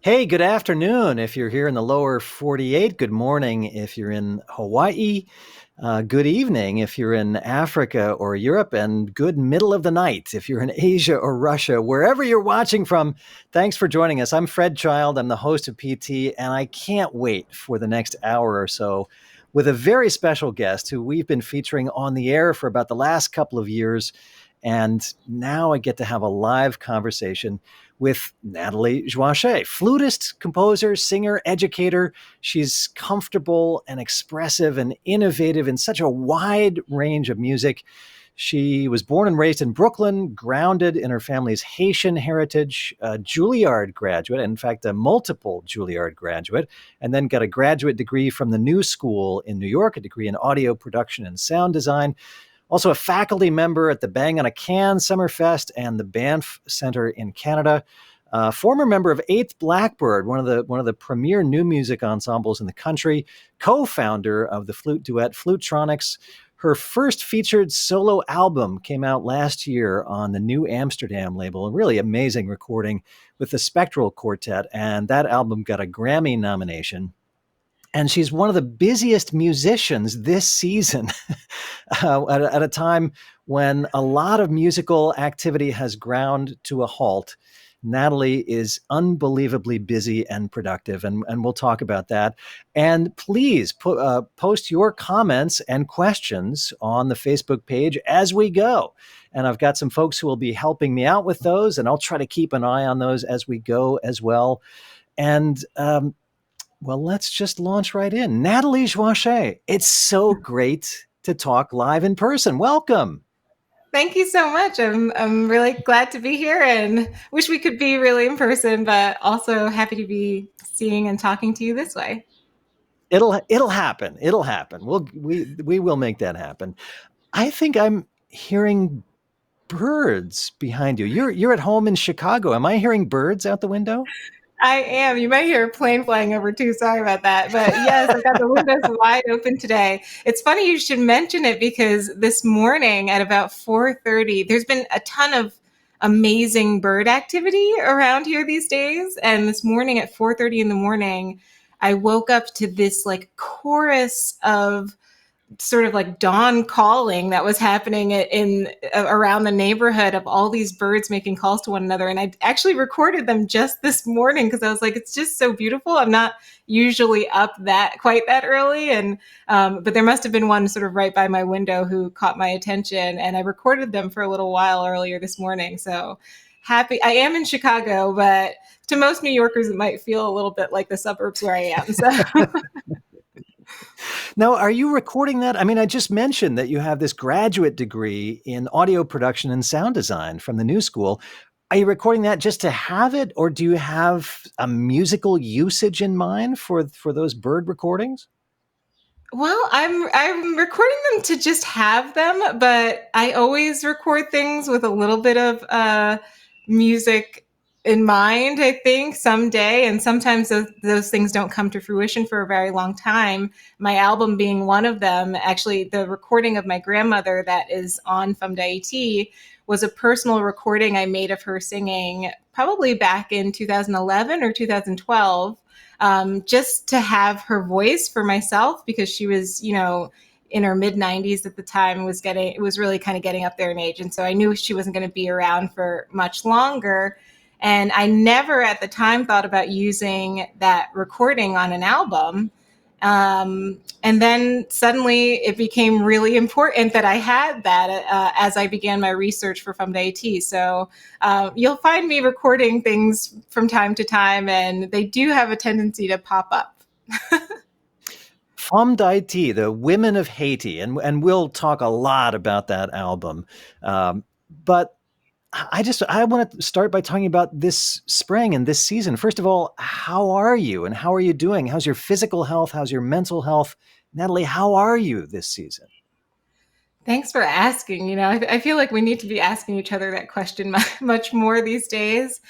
Hey, good afternoon. If you're here in the lower 48, good morning. If you're in Hawaii, good evening. If you're in Africa or Europe, and good middle of the night. If you're in Asia or Russia, wherever you're watching from, thanks for joining us. I'm Fred Child. I'm the host of PT, and I can't wait for the next hour or so with a very special guest who we've been featuring on the air for about the last couple of years. And now I get to have a live conversation with Nathalie Joachim, flutist, composer, singer, educator. She's comfortable and expressive and innovative in such a wide range of music. She was born and raised in Brooklyn, grounded in her family's Haitian heritage, a Juilliard graduate, in fact, a multiple Juilliard graduate, and then got a graduate degree from the New School in New York, a degree in audio production and sound design. Also a faculty member at the Bang on a Can Summerfest and the Banff Center in Canada. Former member of Eighth Blackbird, one of the premier new music ensembles in the country. Co-founder of the flute duet Flutronics. Her first featured solo album came out last year on the New Amsterdam label, a really amazing recording with the Spectral Quartet, and that album got a Grammy nomination. And she's one of the busiest musicians this season at a time when a lot of musical activity has ground to a halt. Natalie is unbelievably busy and productive, and we'll talk about that. And please post your comments and questions on the Facebook page as we go. And I've got some folks who will be helping me out with those, and I'll try to keep an eye on those as we go as well. And well, let's just launch right in. Nathalie Joachim, it's so great to talk live in person. Welcome. Thank you so much. I'm really glad to be here and wish we could be really in person, but also happy to be seeing and talking to you this way. It'll happen. It'll happen. We will make that happen. I think I'm hearing birds behind you. You're at home in Chicago. Am I hearing birds out the window? I am. You might hear a plane flying over too. Sorry about that. But yes, I got the windows wide open today. It's funny you should mention it because this morning at about 4:30, there's been a ton of amazing bird activity around here these days. And this morning at 4:30 in the morning, I woke up to this like chorus of sort of like dawn calling that was happening in around the neighborhood of all these birds making calls to one another. And I actually recorded them just this morning because I was like, it's just so beautiful. I'm not usually up that quite that early. And but there must have been one sort of right by my window who caught my attention, and I recorded them for a little while earlier this morning. So happy. I am in Chicago, but to most New Yorkers, it might feel a little bit like the suburbs where I am. So Now, are you recording that? I mean, I just mentioned that you have this graduate degree in audio production and sound design from the New School. Are you recording that just to have it, or do you have a musical usage in mind for those bird recordings? well, I'm recording them to just have them, but I always record things with a little bit of music in mind, I think, someday. And sometimes those things don't come to fruition for a very long time. My album being one of them. Actually, the recording of my grandmother that is on From Haiti was a personal recording I made of her singing probably back in 2011 or 2012, just to have her voice for myself because she was, in her mid 90s at the time, it was really kind of getting up there in age. And so I knew she wasn't going to be around for much longer. And I never at the time thought about using that recording on an album. And then suddenly it became really important that I had that as I began my research for From Haiti. So you'll find me recording things from time to time, and they do have a tendency to pop up. Femme d'Haïti, the Women of Haiti, and we'll talk a lot about that album. But I want to start by talking about this spring and this season. First of all, how are you and how are you doing? How's your physical health? How's your mental health? Nathalie, how are you this season? Thanks for asking. I feel like we need to be asking each other that question much more these days.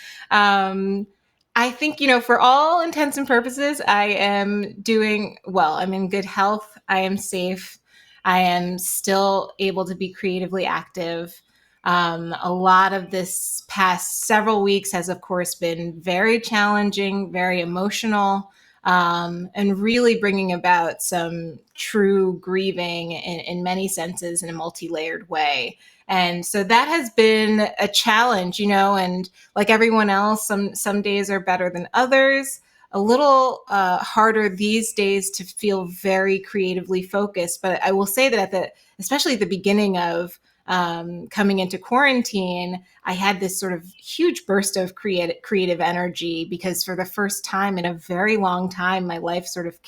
I think, for all intents and purposes, I am doing well. I'm in good health. I am safe. I am still able to be creatively active. A lot of this past several weeks has, of course, been very challenging, very emotional, and really bringing about some true grieving in many senses in a multi-layered way. And so that has been a challenge, and like everyone else, some days are better than others. A little harder these days to feel very creatively focused. But I will say that especially at the beginning of coming into quarantine, I had this sort of huge burst of creative energy because for the first time in a very long time, my life sort of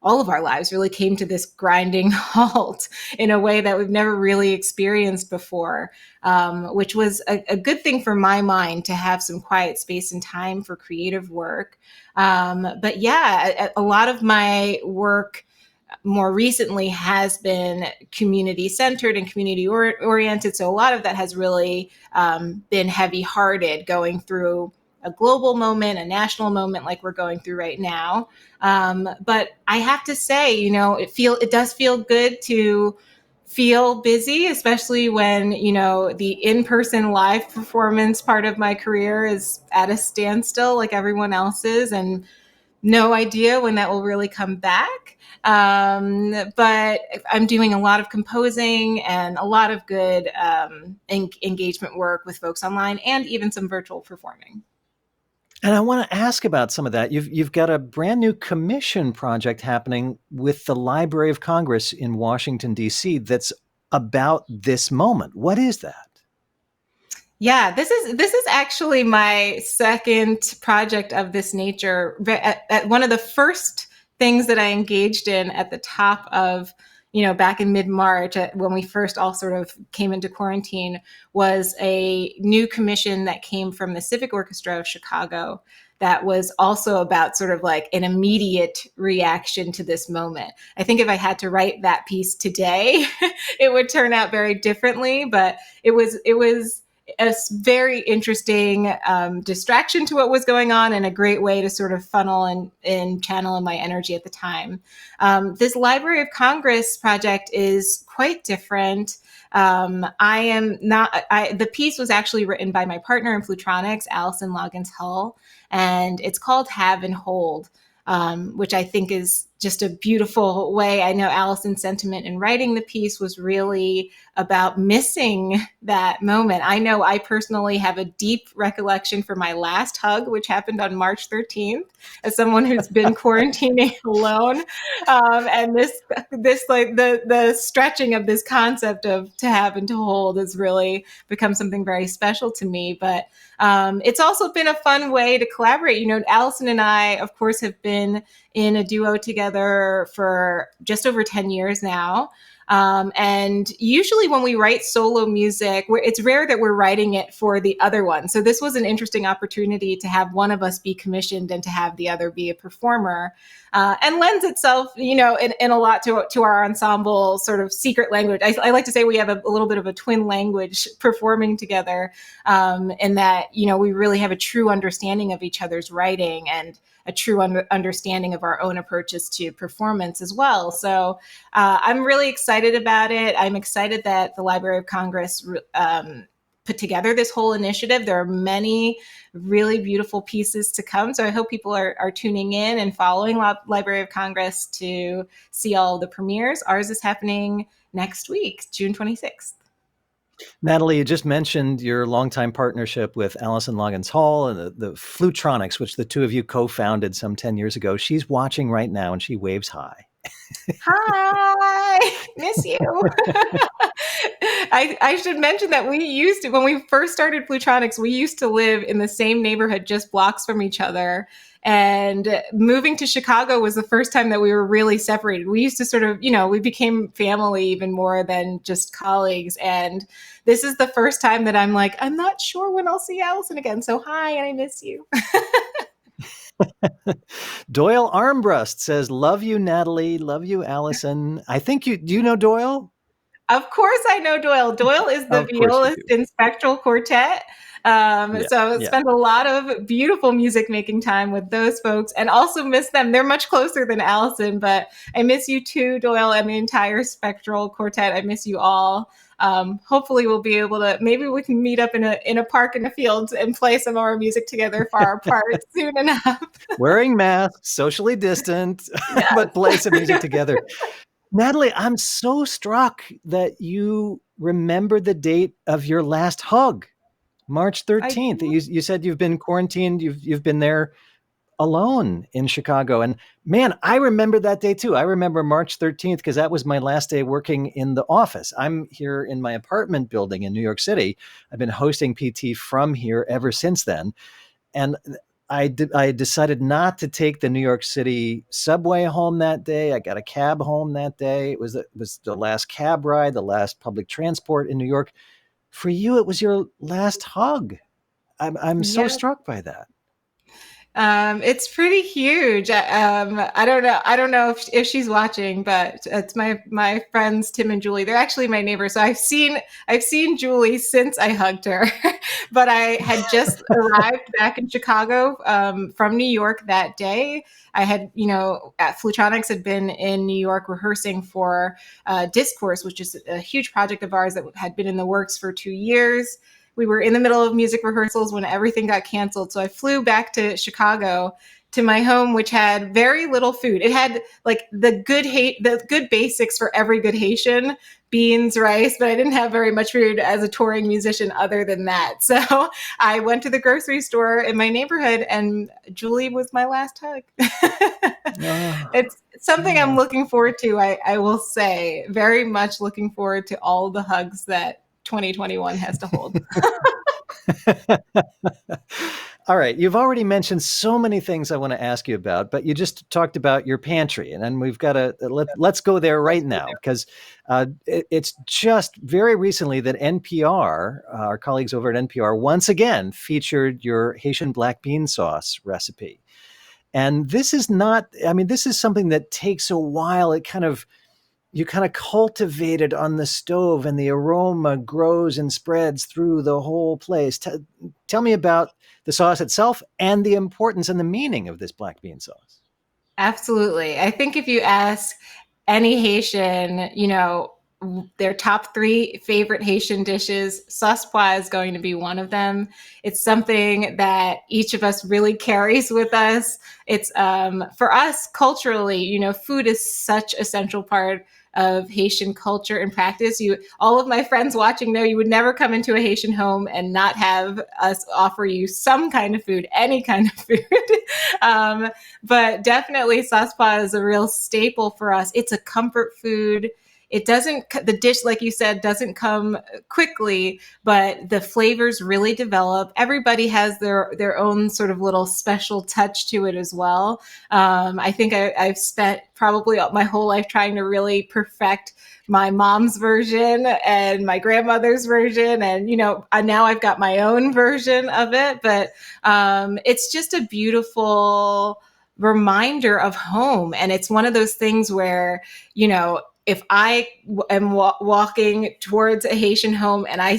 all of our lives really came to this grinding halt in a way that we've never really experienced before, which was a good thing for my mind to have some quiet space and time for creative work. But yeah, a lot of my work more recently has been community centered and community oriented. So a lot of that has really been heavy hearted, going through a global moment, a national moment like we're going through right now. But I have to say, it does feel good to feel busy, especially when, the in-person live performance part of my career is at a standstill like everyone else's, and no idea when that will really come back. But I'm doing a lot of composing and a lot of good engagement work with folks online and even some virtual performing. And I want to ask about some of that. You've got a brand new commission project happening with the Library of Congress in Washington, D.C. that's about this moment. What is that? Yeah, this is actually my second project of this nature. At one of the first things that I engaged in at the top of, back in mid-March, when we first all sort of came into quarantine, was a new commission that came from the Civic Orchestra of Chicago that was also about sort of like an immediate reaction to this moment. I think if I had to write that piece today, it would turn out very differently, but it was a very interesting distraction to what was going on and a great way to sort of funnel and channel in my energy at the time. This Library of Congress project is quite different. The piece was actually written by my partner in Flutronics, Allison Loggins Hull, and it's called Have and Hold, which I think is just a beautiful way. I know Allison's sentiment in writing the piece was really about missing that moment. I know I personally have a deep recollection for my last hug, which happened on March 13th, as someone who's been quarantining alone. And this like the stretching of this concept of to have and to hold has really become something very special to me. But it's also been a fun way to collaborate. Allison and I, of course, have been in a duo together for just over 10 years now. And usually when we write solo music, it's rare that we're writing it for the other one. So this was an interesting opportunity to have one of us be commissioned and to have the other be a performer. And lends itself, in a lot to our ensemble sort of secret language. I like to say we have a little bit of a twin language performing together, in that, we really have a true understanding of each other's writing and a true understanding of our own approaches to performance as well. So I'm really excited about it. I'm excited that the Library of Congress put together this whole initiative. There are many really beautiful pieces to come. So I hope people are tuning in and following Library of Congress to see all of the premieres. Ours is happening next week, June 26th. Natalie, you just mentioned your longtime partnership with Allison Loggins Hall and the Flutronics, which the two of you co-founded some 10 years ago. She's watching right now and she waves hi. Hi, miss you. I should mention that when we first started Flutronics, we used to live in the same neighborhood, just blocks from each other. And moving to Chicago was the first time that we were really separated. We used to sort of, we became family even more than just colleagues. And this is the first time that I'm like, I'm not sure when I'll see Allison again. So hi, and I miss you. Doyle Armbrust says, love you, Natalie. Love you, Allison. I think do you know Doyle? Of course I know Doyle. Doyle is the violist in Spectral Quartet. Yeah. So I Yeah. spent a lot of beautiful music making time with those folks, and also miss them. They're much closer than Allison, but I miss you too, Doyle, and the entire Spectral Quartet. I miss you all. Hopefully we'll be able to, maybe we can meet up in a park in the fields and play some of our music together far apart soon enough. Wearing masks, socially distant, Yes. but play some music together. Natalie, I'm so struck that you remember the date of your last hug, March I 13th. You said you've been quarantined, you've been there alone in Chicago. And man, I remember that day too. I remember March 13th because that was my last day working in the office. I'm here in my apartment building in New York City. I've been hosting PT from here ever since then. And I decided not to take the New York City subway home that day. I got a cab home that day. It was the last cab ride, the last public transport in New York. For you, it was your last hug. I'm so Yeah. struck by that. It's pretty huge. I don't know. I don't know if she's watching, but it's my friends Tim and Julie. They're actually my neighbors. So I've seen Julie since I hugged her, but I had just arrived back in Chicago from New York that day. I had, at Flutronics, had been in New York rehearsing for Discourse, which is a huge project of ours that had been in the works for 2 years. We were in the middle of music rehearsals when everything got canceled. So I flew back to Chicago to my home, which had very little food. It had like the good basics for every good Haitian: beans, rice, but I didn't have very much food as a touring musician other than that. So I went to the grocery store in my neighborhood, and Julie was my last hug. Oh, It's something I'm oh. looking forward to. I will say, very much looking forward to all the hugs that 2021 has to hold. All right. You've already mentioned so many things I want to ask you about, but you just talked about your pantry, and then we've got to let's go there right now because it's just very recently that NPR, our colleagues over at NPR, once again featured your Haitian black bean sauce recipe. And this is not, I mean, this is something that takes a while. You kind of cultivate it on the stove and the aroma grows and spreads through the whole place. Tell me about the sauce itself and the importance and the meaning of this black bean sauce. Absolutely. I think if you ask any Haitian, their top three favorite Haitian dishes, sauce pois is going to be one of them. It's something that each of us really carries with us. It's for us culturally, food is such a central part of Haitian culture and practice. All of my friends watching know you would never come into a Haitian home and not have us offer you some kind of food, any kind of food. um, but definitely sauce pot is a real staple for us. It's a comfort food. The dish, like you said, doesn't come quickly, but the flavors really develop. Everybody has their own sort of little special touch to it as well. I think I've spent probably my whole life trying to really perfect my mom's version and my grandmother's version. And, now I've got my own version of it. But it's just a beautiful reminder of home. And it's one of those things where, if I am walking towards a Haitian home and I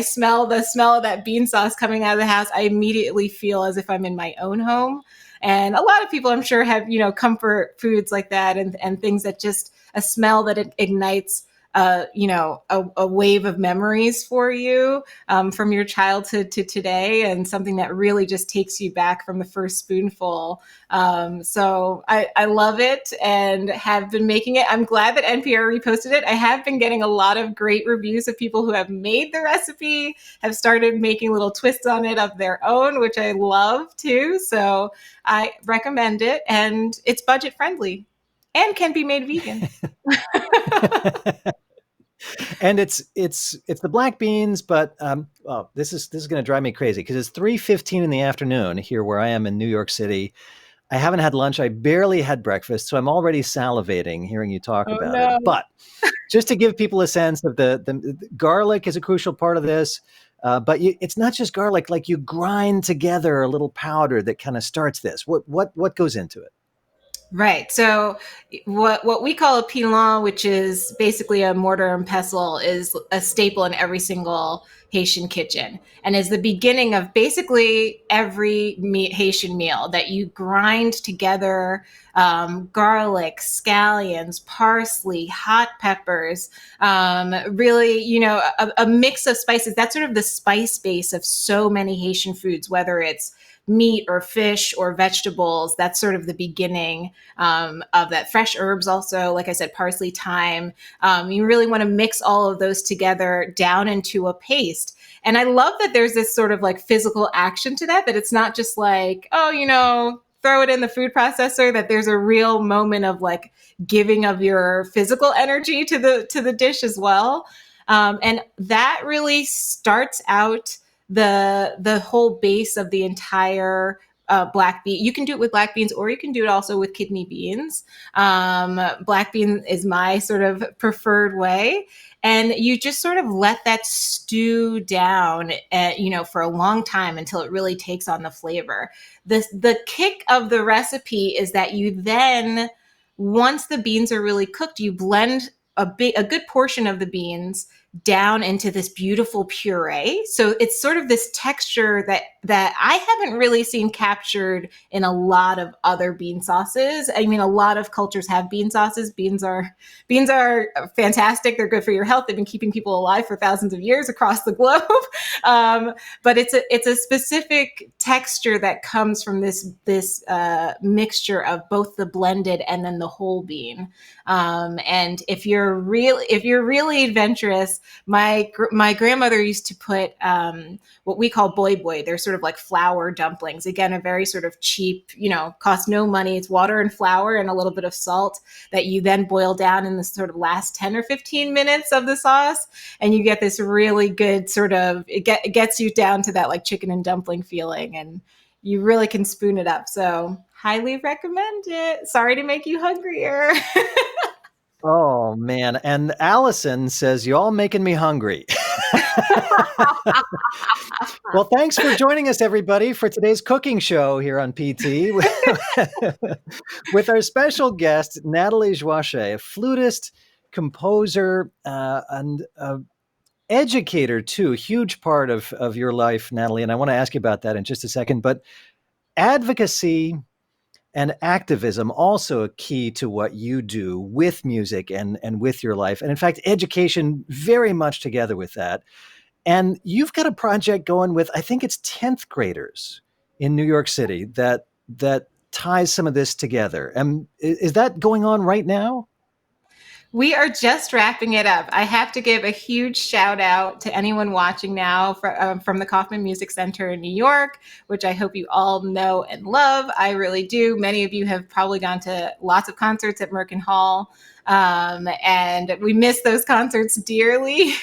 smell the smell of that bean sauce coming out of the house, I immediately feel as if I'm in my own home. And a lot of people, I'm sure, have comfort foods like that, and things that just a smell that it ignites a wave of memories for you from your childhood to today, and something that really just takes you back from the first spoonful. So I love it and have been making it. I'm glad that NPR reposted it. I have been getting a lot of great reviews of people who have made the recipe, have started making little twists on it of their own, which I love too. So I recommend it, and it's budget friendly and can be made vegan. And it's the black beans, but this is going to drive me crazy because it's 3:15 in the afternoon here where I am in New York City. I haven't had lunch. I barely had breakfast, so I'm already salivating hearing you talk Oh about it. no. But just to give people a sense of the garlic is a crucial part of this. But it's not just garlic. Like, you grind together a little powder that kind of starts this. What goes into it? Right. So what we call a pilon, which is basically a mortar and pestle, is a staple in every single Haitian kitchen, and is the beginning of basically every Haitian meal, that you grind together garlic, scallions, parsley, hot peppers, really, a mix of spices. That's sort of the spice base of so many Haitian foods, whether it's meat or fish or vegetables. That's sort of the beginning of that. Fresh herbs also, like I said, parsley, thyme. You really want to mix all of those together down into a paste. And I love that there's this sort of like physical action to that it's not just like, oh, throw it in the food processor, that there's a real moment of like giving of your physical energy to the dish as well. And that really starts out the whole base of the entire black bean. You can do it with black beans, or you can do it also with kidney beans. Black bean is my sort of preferred way. And you just sort of let that stew down, for a long time until it really takes on the flavor. The kick of the recipe is that you then, once the beans are really cooked, you blend a good portion of the beans down into this beautiful puree. So it's sort of this texture that I haven't really seen captured in a lot of other bean sauces. I mean, a lot of cultures have bean sauces. Beans are fantastic. They're good for your health. They've been keeping people alive for thousands of years across the globe. But it's a specific texture that comes from this mixture of both the blended and then the whole bean. And if you're really adventurous, my grandmother used to put what we call boy. They're sort of like flour dumplings. Again, a very sort of cheap, cost no money. It's water and flour and a little bit of salt that you then boil down in the sort of last 10 or 15 minutes of the sauce. And you get this really good sort of, it gets you down to that like chicken and dumpling feeling, and you really can spoon it up. So highly recommend it. Sorry to make you hungrier. Oh, man. And Allison says, "You all making me hungry." Well, thanks for joining us, everybody, for today's cooking show here on PT with our special guest, Nathalie Joachim, a flutist, composer, and educator, too. Huge part of your life, Nathalie. And I want to ask you about that in just a second. But advocacy and activism also a key to what you do with music and with your life. And in fact, education very much together with that. And you've got a project going with, I think it's 10th graders in New York City that ties some of this together. And is that going on right now? We are just wrapping it up. I have to give a huge shout out to anyone watching now from the Kaufman Music Center in New York, which I hope you all know and love. I really do. Many of you have probably gone to lots of concerts at Merkin Hall. And we miss those concerts dearly.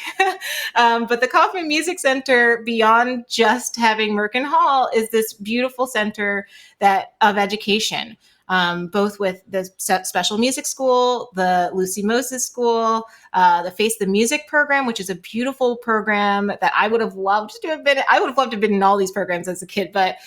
But the Kaufman Music Center, beyond just having Merkin Hall, is this beautiful center of education. Both with the special music school, the Lucy Moses School, the Face the Music program, which is a beautiful program that I would have loved to have been. I would have loved to have been in all these programs as a kid, but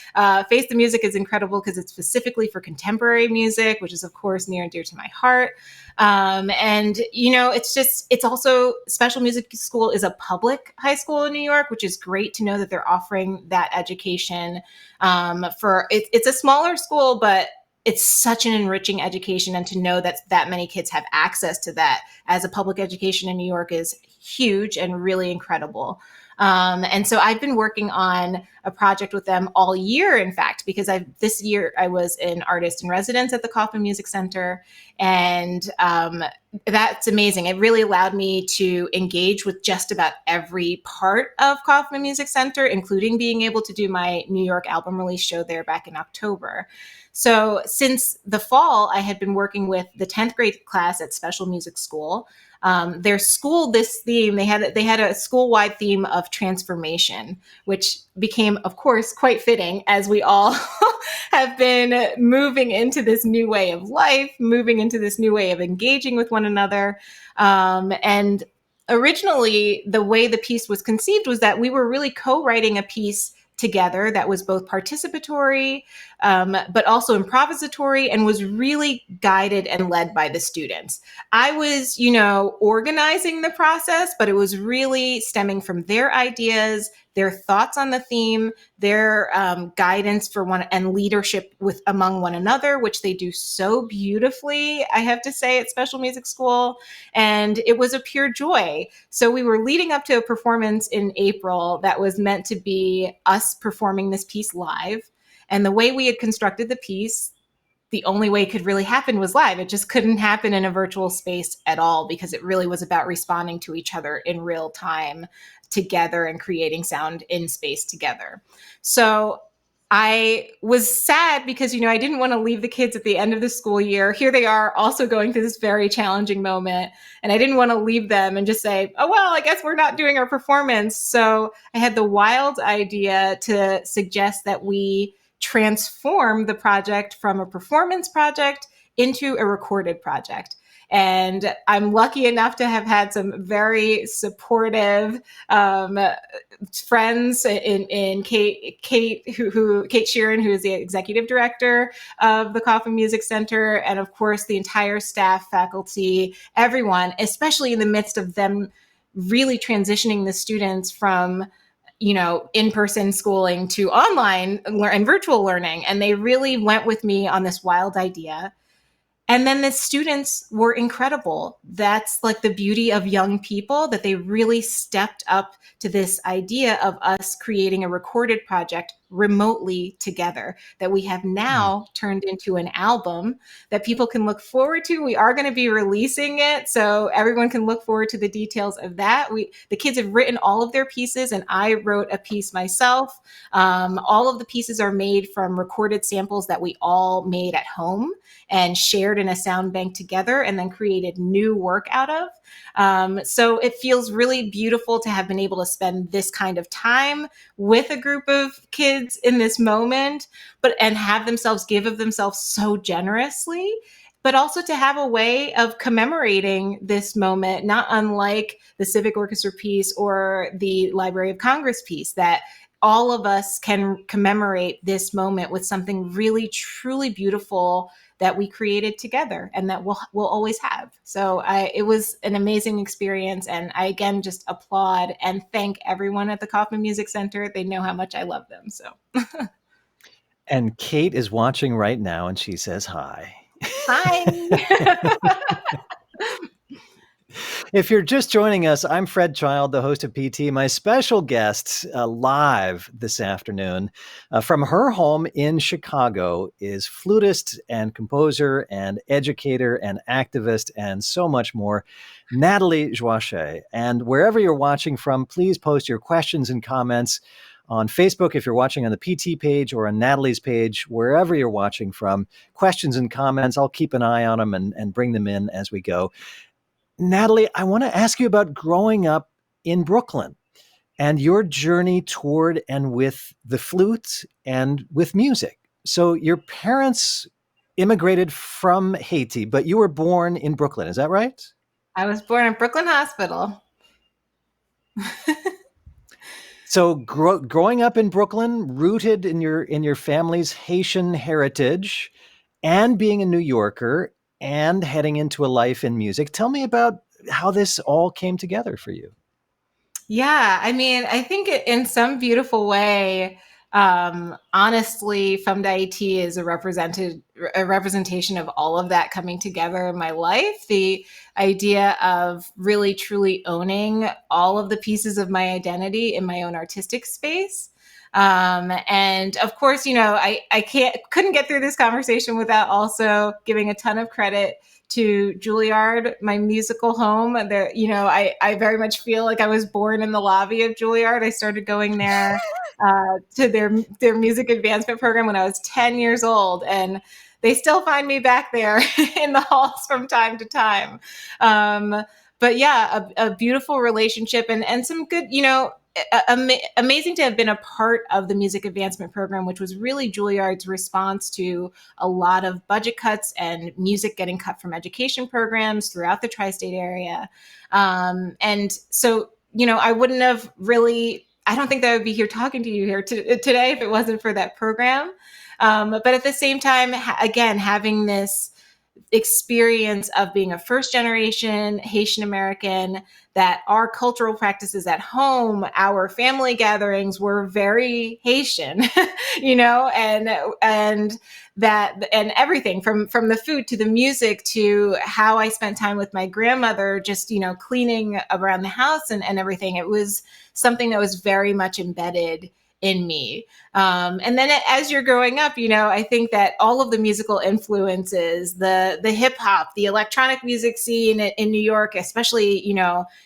Face the Music is incredible because it's specifically for contemporary music, which is of course near and dear to my heart. And it's also, special music school is a public high school in New York, which is great to know that they're offering that education. It's a smaller school, but it's such an enriching education, and to know that many kids have access to that as a public education in New York is huge and really incredible. And so I've been working on a project with them all year, in fact, because this year I was an artist in residence at the Kaufman Music Center. And that's amazing. It really allowed me to engage with just about every part of Kaufman Music Center, including being able to do my New York album release show there back in October. So since the fall, I had been working with the 10th grade class at Special Music School. Their school, this theme, they had a school-wide theme of transformation, which became, of course, quite fitting as we all have been moving into this new way of life, moving into this new way of engaging with one another. And originally, the way the piece was conceived was that we were really co-writing a piece together that was both participatory, but also improvisatory, and was really guided and led by the students. I was, organizing the process, but it was really stemming from their ideas, their thoughts on the theme, their guidance for one and leadership with among one another, which they do so beautifully, I have to say, at special music school. And it was a pure joy. So we were leading up to a performance in April that was meant to be us performing this piece live. And the way we had constructed the piece, the only way it could really happen was live. It just couldn't happen in a virtual space at all, because it really was about responding to each other in real time together and creating sound in space together. So I was sad because, I didn't want to leave the kids at the end of the school year. Here they are also going through this very challenging moment. And I didn't want to leave them and just say, oh, well, I guess we're not doing our performance. So I had the wild idea to suggest that we transform the project from a performance project into a recorded project. And I'm lucky enough to have had some very supportive friends in Kate Sheeran, who is the executive director of the Coffin Music Center, and of course the entire staff, faculty, everyone, especially in the midst of them really transitioning the students from in-person schooling to online and virtual learning. And they really went with me on this wild idea. And then the students were incredible. That's like the beauty of young people, that they really stepped up to this idea of us creating a recorded project remotely together, that we have now turned into an album that people can look forward to. We are going to be releasing it, so everyone can look forward to the details of that. The kids have written all of their pieces, and I wrote a piece myself. All of the pieces are made from recorded samples that we all made at home and shared in a sound bank together, and then created new work out of. So it feels really beautiful to have been able to spend this kind of time with a group of kids in this moment, and have themselves give of themselves so generously, but also to have a way of commemorating this moment, not unlike the Civic Orchestra piece or the Library of Congress piece, that all of us can commemorate this moment with something really, truly beautiful that we created together and that we'll always have. So it was an amazing experience. And I, again, just applaud and thank everyone at the Kaufman Music Center. They know how much I love them. So. And Kate is watching right now, and she says hi. Hi. If you're just joining us, I'm Fred Child, the host of PT. My special guest live this afternoon from her home in Chicago is flutist and composer and educator and activist and so much more, Nathalie Joachim. And wherever you're watching from, please post your questions and comments on Facebook if you're watching on the PT page, or on Nathalie's page, wherever you're watching from. Questions and comments, I'll keep an eye on them and bring them in as we go. Nathalie, I want to ask you about growing up in Brooklyn and your journey toward and with the flute and with music. So your parents immigrated from Haiti, but you were born in Brooklyn. Is that right? I was born in Brooklyn Hospital. So growing up in Brooklyn, rooted in your family's Haitian heritage, and being a New Yorker, and heading into a life in music. Tell me about how this all came together for you. Yeah, I mean, I think in some beautiful way, honestly, Femme d'Haïti is a representation of all of that coming together in my life. The idea of really, truly owning all of the pieces of my identity in my own artistic space. And of course, I couldn't get through this conversation without also giving a ton of credit to Juilliard, my musical home. There, I very much feel like I was born in the lobby of Juilliard. I started going there to their music advancement program when I was 10 years old, and they still find me back there in the halls from time to time. But yeah, a beautiful relationship and some good, amazing to have been a part of the music advancement program, which was really Juilliard's response to a lot of budget cuts and music getting cut from education programs throughout the tri-state area. And so, I wouldn't have really, I don't think that I would be here talking to you here today if it wasn't for that program. But at the same time, again, having this experience of being a first generation Haitian American, that our cultural practices at home, our family gatherings were very Haitian, and that, and everything from the food to the music to how I spent time with my grandmother, just, cleaning around the house and everything. It was something that was very much embedded in me. And then as you're growing up, I think that all of the musical influences, the hip hop, the electronic music scene in New York, especially,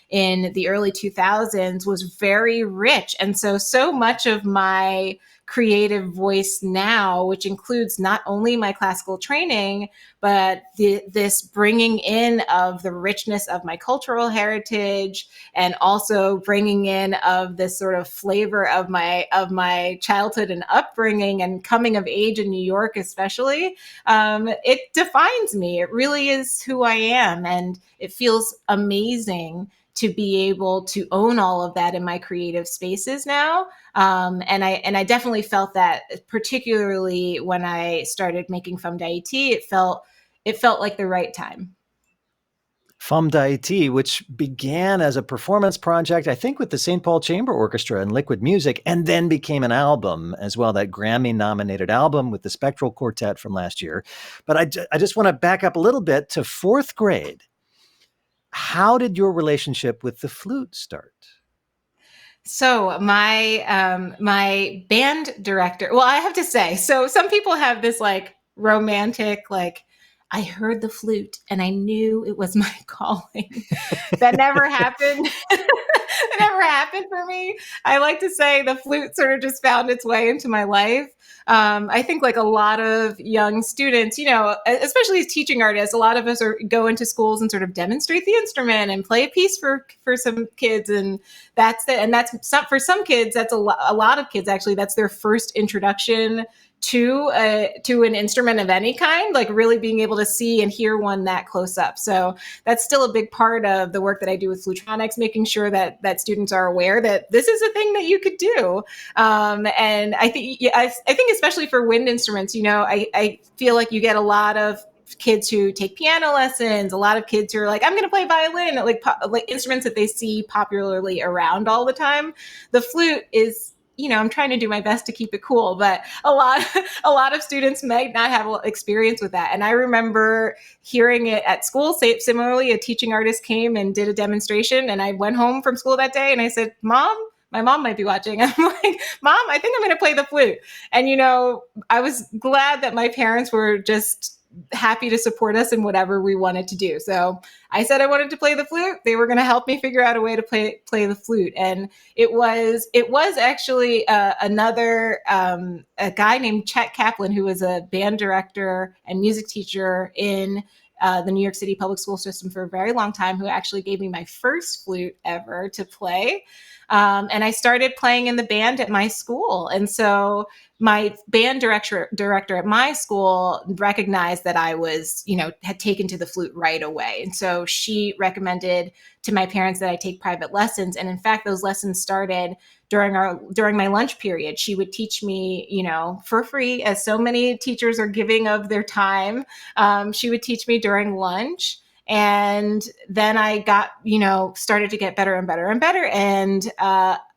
in the early 2000s, was very rich. And so much of my creative voice now, which includes not only my classical training, but this bringing in of the richness of my cultural heritage, and also bringing in of this sort of flavor of my childhood and upbringing and coming of age in New York, especially. It defines me. It really is who I am, and it feels amazing to be able to own all of that in my creative spaces now. And I definitely felt that, particularly when I started making Femme d'Haïti. It felt like the right time. Femme d'Haïti, which began as a performance project, I think, with the St. Paul Chamber Orchestra and Liquid Music, and then became an album as well, that Grammy-nominated album with the Spectral Quartet from last year. But I just want to back up a little bit to fourth grade. How did your relationship with the flute start? So my band director. Well, I have to say, so some people have this like romantic, like, I heard the flute and I knew it was my calling. That never happened. It never happened for me. I like to say the flute sort of just found its way into my life. I think, like a lot of young students, especially as teaching artists, a lot of us go into schools and sort of demonstrate the instrument and play a piece for some kids, and that's it. And for some kids, that's a lot of kids actually. That's their first introduction to an instrument of any kind, like really being able to see and hear one that close up. So that's still a big part of the work that I do with Flutronics, making sure that students are aware that this is a thing that you could do. And I think especially for wind instruments, I feel like you get a lot of kids who take piano lessons, a lot of kids who are like, I'm going to play violin, like instruments that they see popularly around all the time. The flute is, I'm trying to do my best to keep it cool, but a lot of students might not have experience with that. And I remember hearing it at school. Similarly, a teaching artist came and did a demonstration, and I went home from school that day and I said, Mom, my mom might be watching. I'm like, Mom, I think I'm going to play the flute. And, I was glad that my parents were just happy to support us in whatever we wanted to do. So I said I wanted to play the flute. They were going to help me figure out a way to play the flute. And it was actually a guy named Chet Kaplan, who was a band director and music teacher in the New York City public school system for a very long time, who actually gave me my first flute ever to play. And I started playing in the band at my school. And so my band director at my school recognized that I was, had taken to the flute right away. And so she recommended to my parents that I take private lessons. And in fact, those lessons started during my lunch period. She would teach me, for free, as so many teachers are giving of their time. She would teach me during lunch. And then I got, started to get better and better and better. And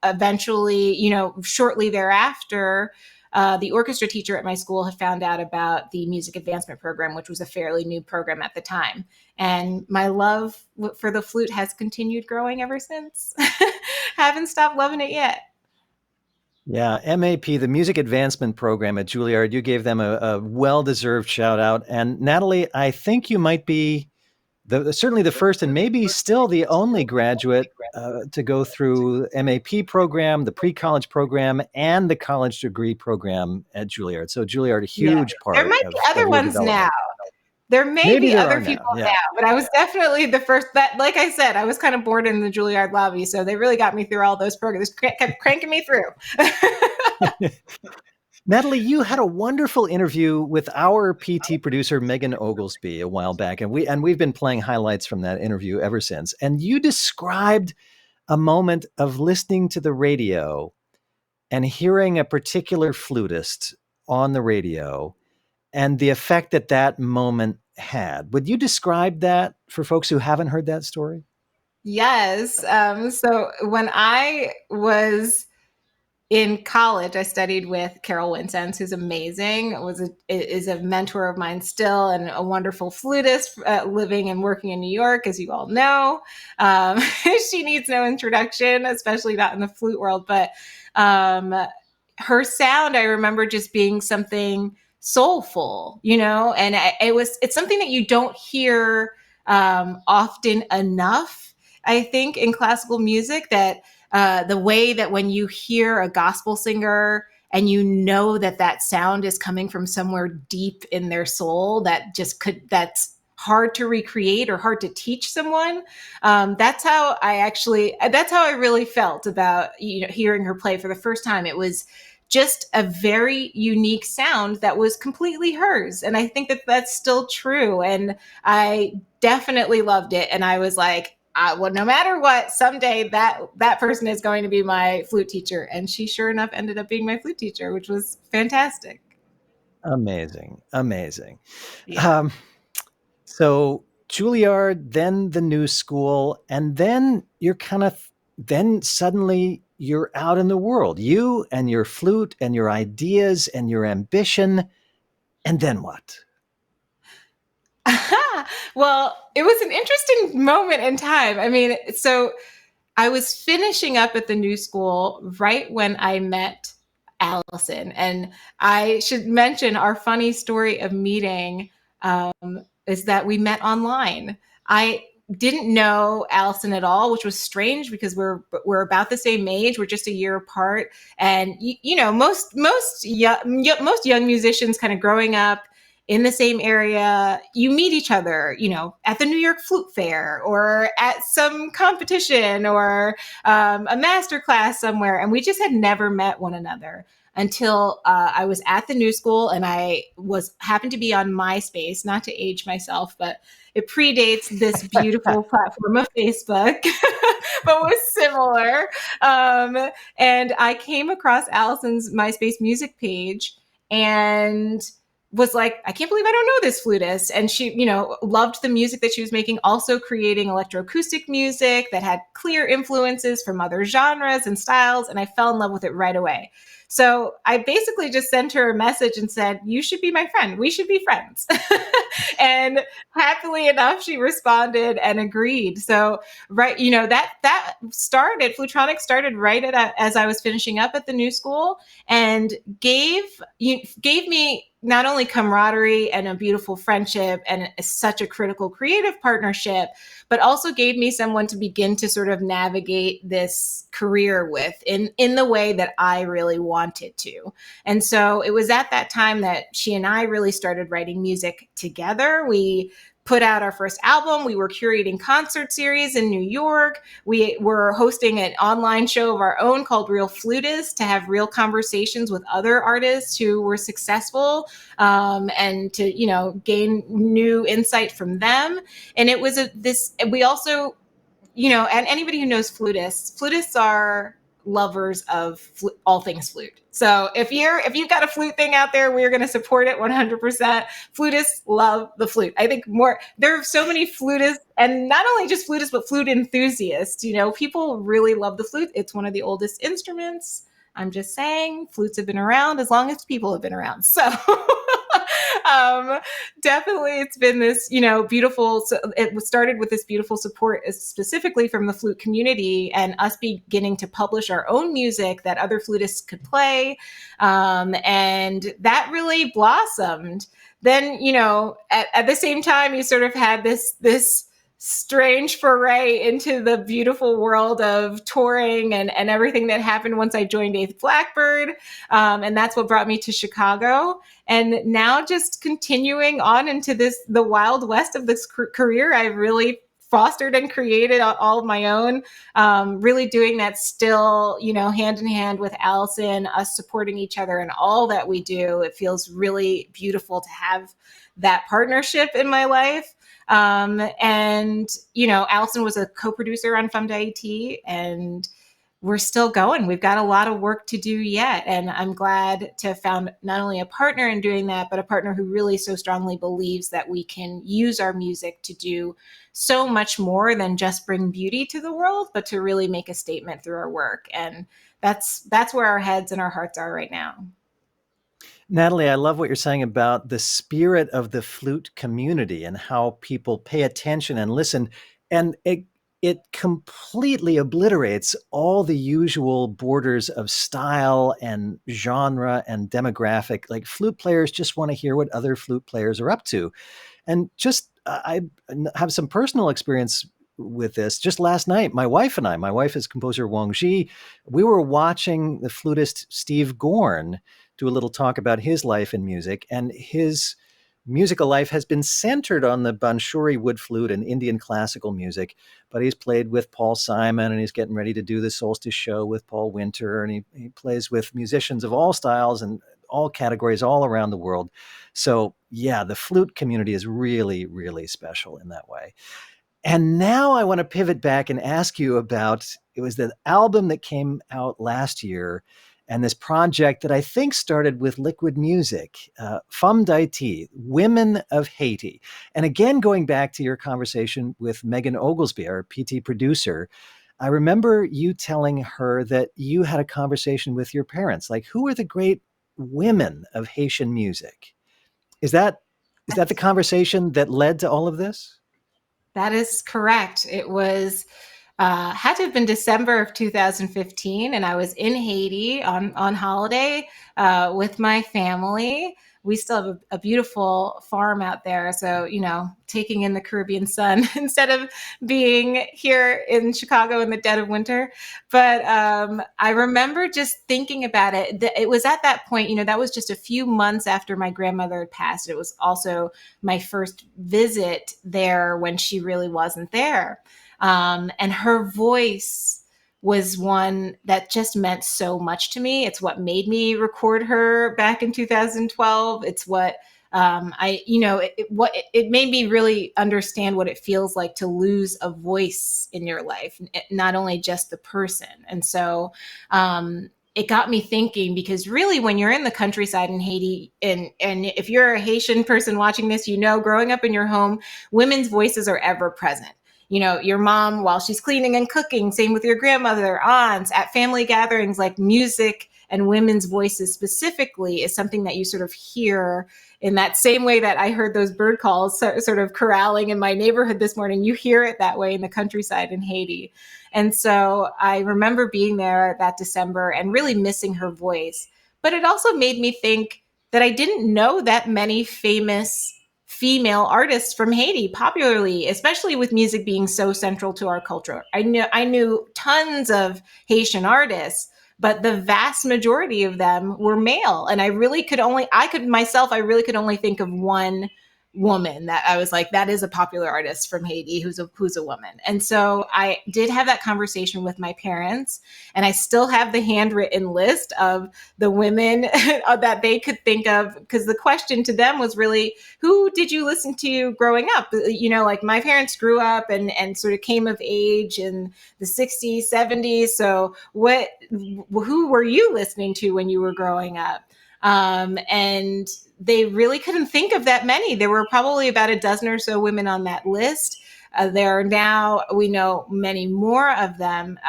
eventually, shortly thereafter, the orchestra teacher at my school had found out about the music advancement program, which was a fairly new program at the time. And my love for the flute has continued growing ever since. Haven't stopped loving it yet. Yeah, MAP, the Music Advancement Program at Juilliard, you gave them a well-deserved shout out. And Natalie, I think you might be certainly the first and maybe still the only graduate to go through MAP program, the pre-college program, and the college degree program at Juilliard. So Juilliard, a huge part. There might be other ones now. There may be other people now, but I was definitely the first. That, like I said, I was kind of bored in the Juilliard lobby, so they really got me through all those programs. Kept cranking me through. Natalie, you had a wonderful interview with our PT producer, Megan Oglesby, a while back, and we've been playing highlights from that interview ever since. And you described a moment of listening to the radio and hearing a particular flutist on the radio and the effect that that moment had. Would you describe that for folks who haven't heard that story? Yes. So when I was in college, I studied with Carol Winsense, who's amazing. Is a mentor of mine still, and a wonderful flutist, living and working in New York, as you all know. She needs no introduction, especially not in the flute world. But um, her sound, I remember just being something soulful, and it's something that you don't hear often enough. I think in classical music that the way that when you hear a gospel singer and you know that that sound is coming from somewhere deep in their soul that's hard to recreate or hard to teach someone. That's how I really felt about hearing her play for the first time. It was just a very unique sound that was completely hers, and I think that that's still true. And I definitely loved it, and I was like, well, no matter what, someday that person is going to be my flute teacher. And she sure enough ended up being my flute teacher, which was fantastic. Amazing. Amazing. Yeah. Um, so Juilliard, then the new school, and then then suddenly you're out in the world, you and your flute and your ideas and your ambition. And then what? Well, it was an interesting moment in time. I mean, so I was finishing up at the new school right when I met Allison. And I should mention our funny story of meeting is that we met online. I didn't know Allison at all, which was strange because we're about the same age. We're just a year apart, and most young musicians kind of growing up in the same area, you meet each other, at the New York Flute Fair or at some competition or a master class somewhere. And we just had never met one another until I was at the new school, and I happened to be on MySpace, not to age myself, but it predates this beautiful platform of Facebook, but was similar. And I came across Allison's MySpace music page and was like, I can't believe I don't know this flutist. And she, loved the music that she was making, also creating electroacoustic music that had clear influences from other genres and styles. And I fell in love with it right away. So I basically just sent her a message and said, you should be my friend. We should be friends. And happily enough, she responded and agreed. So, right, that started, Flutronics started right as I was finishing up at the new school, and gave me not only camaraderie and a beautiful friendship and such a critical creative partnership, but also gave me someone to begin to sort of navigate this career with in the way that I really wanted to. And so it was at that time that she and I really started writing music together. We put out our first album. We were curating concert series in New York. We were hosting an online show of our own called Real Flutist to have real conversations with other artists who were successful, and to, gain new insight from them. And it was we also, and anybody who knows flutists are lovers of all things flute. So if you've got a flute thing out there, we're going to support it 100%. Flutists love the flute. I think there are so many flutists, and not only just flutists, but flute enthusiasts. People really love the flute. It's one of the oldest instruments. I'm just saying, flutes have been around as long as people have been around. So definitely it's been this, beautiful, so it started with this beautiful support specifically from the flute community and us beginning to publish our own music that other flutists could play. And that really blossomed. Then, at the same time, you sort of had this strange foray into the beautiful world of touring and everything that happened once I joined Eighth Blackbird. And that's what brought me to Chicago. And now just continuing on into the Wild West of this career, I really fostered and created all of my own. Really doing that still, hand in hand with Allison, us supporting each other in all that we do. It feels really beautiful to have that partnership in my life. And, Allison was a co-producer on Femme d'Haïti, and we're still going. We've got a lot of work to do yet. And I'm glad to have found not only a partner in doing that, but a partner who really so strongly believes that we can use our music to do so much more than just bring beauty to the world, but to really make a statement through our work. And that's where our heads and our hearts are right now. Natalie, I love what you're saying about the spirit of the flute community and how people pay attention and listen. And it completely obliterates all the usual borders of style and genre and demographic. Like, flute players just want to hear what other flute players are up to. And just, I have some personal experience with this. Just last night, my wife and I, my wife is composer Wang Ji, we were watching the flutist Steve Gorn do a little talk about his life in music, and his musical life has been centered on the Bansuri wood flute and Indian classical music, but he's played with Paul Simon, and he's getting ready to do the Solstice show with Paul Winter, and he plays with musicians of all styles and all categories all around the world. So yeah, the flute community is really, really special in that way. And now I want to pivot back and ask you about, it was the album that came out last year and this project that I think started with Liquid Music, Femme d'Haïti, Women of Haiti. And again, going back to your conversation with Megan Oglesby, our PT producer, I remember you telling her that you had a conversation with your parents, like, who are the great women of Haitian music? Is that the conversation that led to all of this? That is correct. It was had to have been December of 2015, and I was in Haiti on holiday with my family. We still have a beautiful farm out there, so taking in the Caribbean sun instead of being here in Chicago in the dead of winter. But I remember just thinking about it. It was at that point, that was just a few months after my grandmother had passed. It was also my first visit there when she really wasn't there. And her voice was one that just meant so much to me. It's what made me record her back in 2012. It's what it made me really understand what it feels like to lose a voice in your life, not only just the person. And so it got me thinking, because really, when you're in the countryside in Haiti, and if you're a Haitian person watching this, growing up in your home, women's voices are ever present. Your mom while she's cleaning and cooking, same with your grandmother, aunts, at family gatherings, like music and women's voices specifically is something that you sort of hear in that same way that I heard those bird calls sort of corralling in my neighborhood this morning. You hear it that way in the countryside in Haiti. And so I remember being there that December and really missing her voice. But it also made me think that I didn't know that many famous female artists from Haiti popularly, especially with music being so central to our culture. I knew tons of Haitian artists, but the vast majority of them were male. And I really could only think of one woman that I was like, that is a popular artist from Haiti who's a woman. And so I did have that conversation with my parents, and I still have the handwritten list of the women that they could think of, because the question to them was really, who did you listen to growing up? Like, my parents grew up and sort of came of age in the 60s, 70s. So who were you listening to when you were growing up? And they really couldn't think of that many. There were probably about a dozen or so women on that list. There are now, we know, many more of them,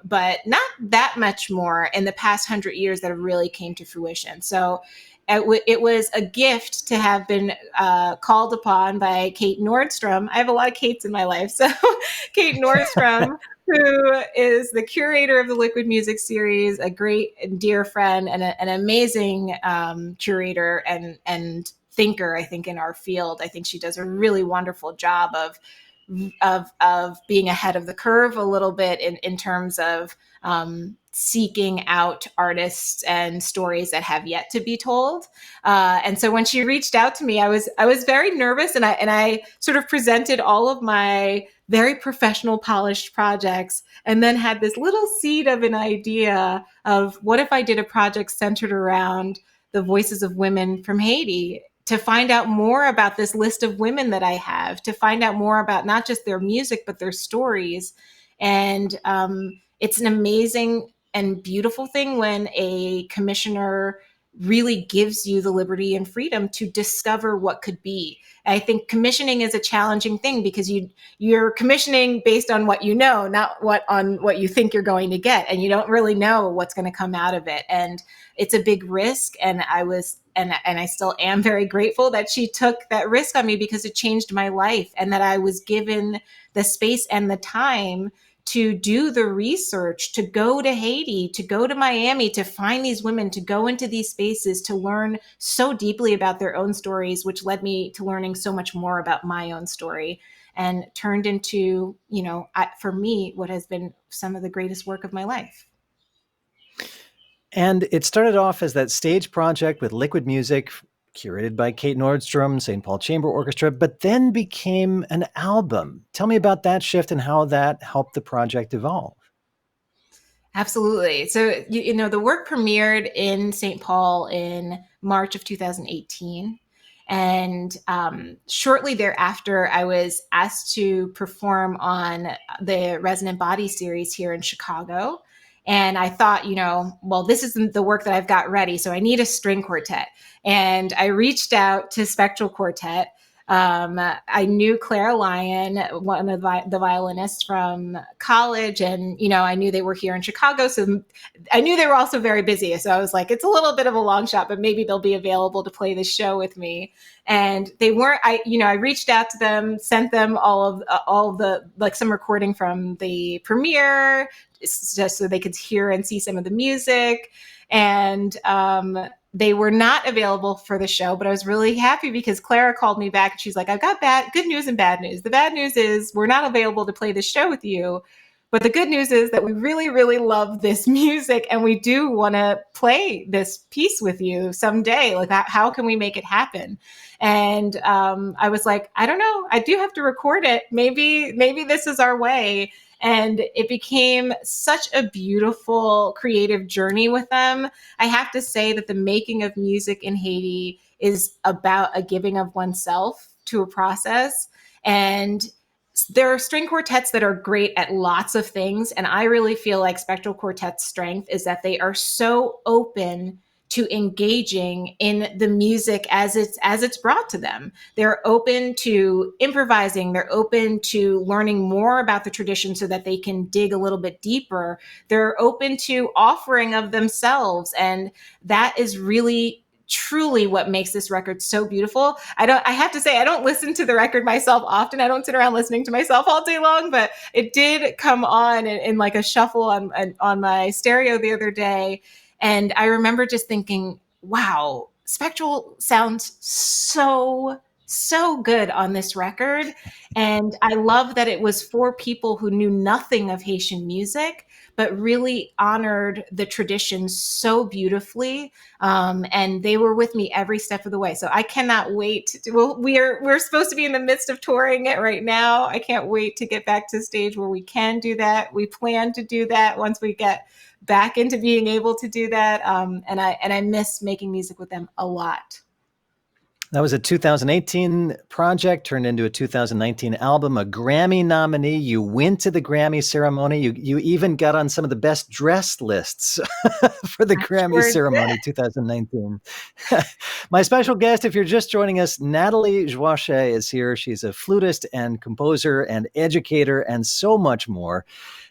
but not that much more in the past 100 years that have really came to fruition. So it was a gift to have been called upon by Kate Nordstrom. I have a lot of Kates in my life. So Kate Nordstrom, who is the curator of the Liquid Music series, a great and dear friend, and an amazing curator and thinker, I think, in our field. I think she does a really wonderful job of being ahead of the curve a little bit in terms of seeking out artists and stories that have yet to be told. And so when she reached out to me, I was very nervous, and I sort of presented all of my very professional, polished projects, and then had this little seed of an idea of what if I did a project centered around the voices of women from Haiti, to find out more about this list of women that I have, to find out more about not just their music, but their stories. And it's an amazing and beautiful thing when a commissioner really gives you the liberty and freedom to discover what could be. I think commissioning is a challenging thing because you're commissioning based on what you know, not what you think you're going to get, and you don't really know what's going to come out of it. And it's a big risk, and I still am very grateful that she took that risk on me, because it changed my life, and that I was given the space and the time to do the research, to go to Haiti, to go to Miami, to find these women, to go into these spaces, to learn so deeply about their own stories, which led me to learning so much more about my own story, and turned into, for me, what has been some of the greatest work of my life. And it started off as that stage project with liquid music, curated by Kate Nordstrom, St. Paul Chamber Orchestra, but then became an album. Tell me about that shift and how that helped the project evolve. Absolutely. So, the work premiered in St. Paul in March of 2018. And shortly thereafter, I was asked to perform on the Resonant Body series here in Chicago. And I thought, well, this isn't the work that I've got ready, so I need a string quartet. And I reached out to Spectral Quartet. I knew Clara Lyon, one of the violinists from college, and I knew they were here in Chicago, so I knew they were also very busy. So I was like, it's a little bit of a long shot, but maybe they'll be available to play this show with me. And they weren't. I reached out to them, sent them all of the, like, some recording from the premiere, just so they could hear and see some of the music, and they were not available for the show, but I was really happy because Clara called me back and she's like, I've got good news and bad news. The bad news is we're not available to play this show with you. But the good news is that we really, really love this music, and we do want to play this piece with you someday. Like, how can we make it happen? And I was like, I don't know. I do have to record it. Maybe this is our way. And it became such a beautiful creative journey with them. I have to say that the making of music in Haiti is about a giving of oneself to a process. And there are string quartets that are great at lots of things. And I really feel like Spectral Quartet's strength is that they are so open to engaging in the music as it's brought to them. They're open to improvising. They're open to learning more about the tradition so that they can dig a little bit deeper. They're open to offering of themselves. And that is really truly what makes this record so beautiful. I have to say, I don't listen to the record myself often. I don't sit around listening to myself all day long, but it did come on in like a shuffle on my stereo the other day. And I remember just thinking, wow, Spectral sounds so good on this record. And I love that it was for people who knew nothing of Haitian music, but really honored the tradition so beautifully. And they were with me every step of the way. So I cannot wait. We're supposed to be in the midst of touring it right now. I can't wait to get back to the stage where we can do that. We plan to do that once we get back into being able to do that. And I miss making music with them a lot. That was a 2018 project turned into a 2019 album, a Grammy nominee. You went to the Grammy ceremony. You even got on some of the best dressed lists for the Grammy ceremony 2019. My special guest, if you're just joining us, Nathalie Joachim is here. She's a flutist and composer and educator and so much more.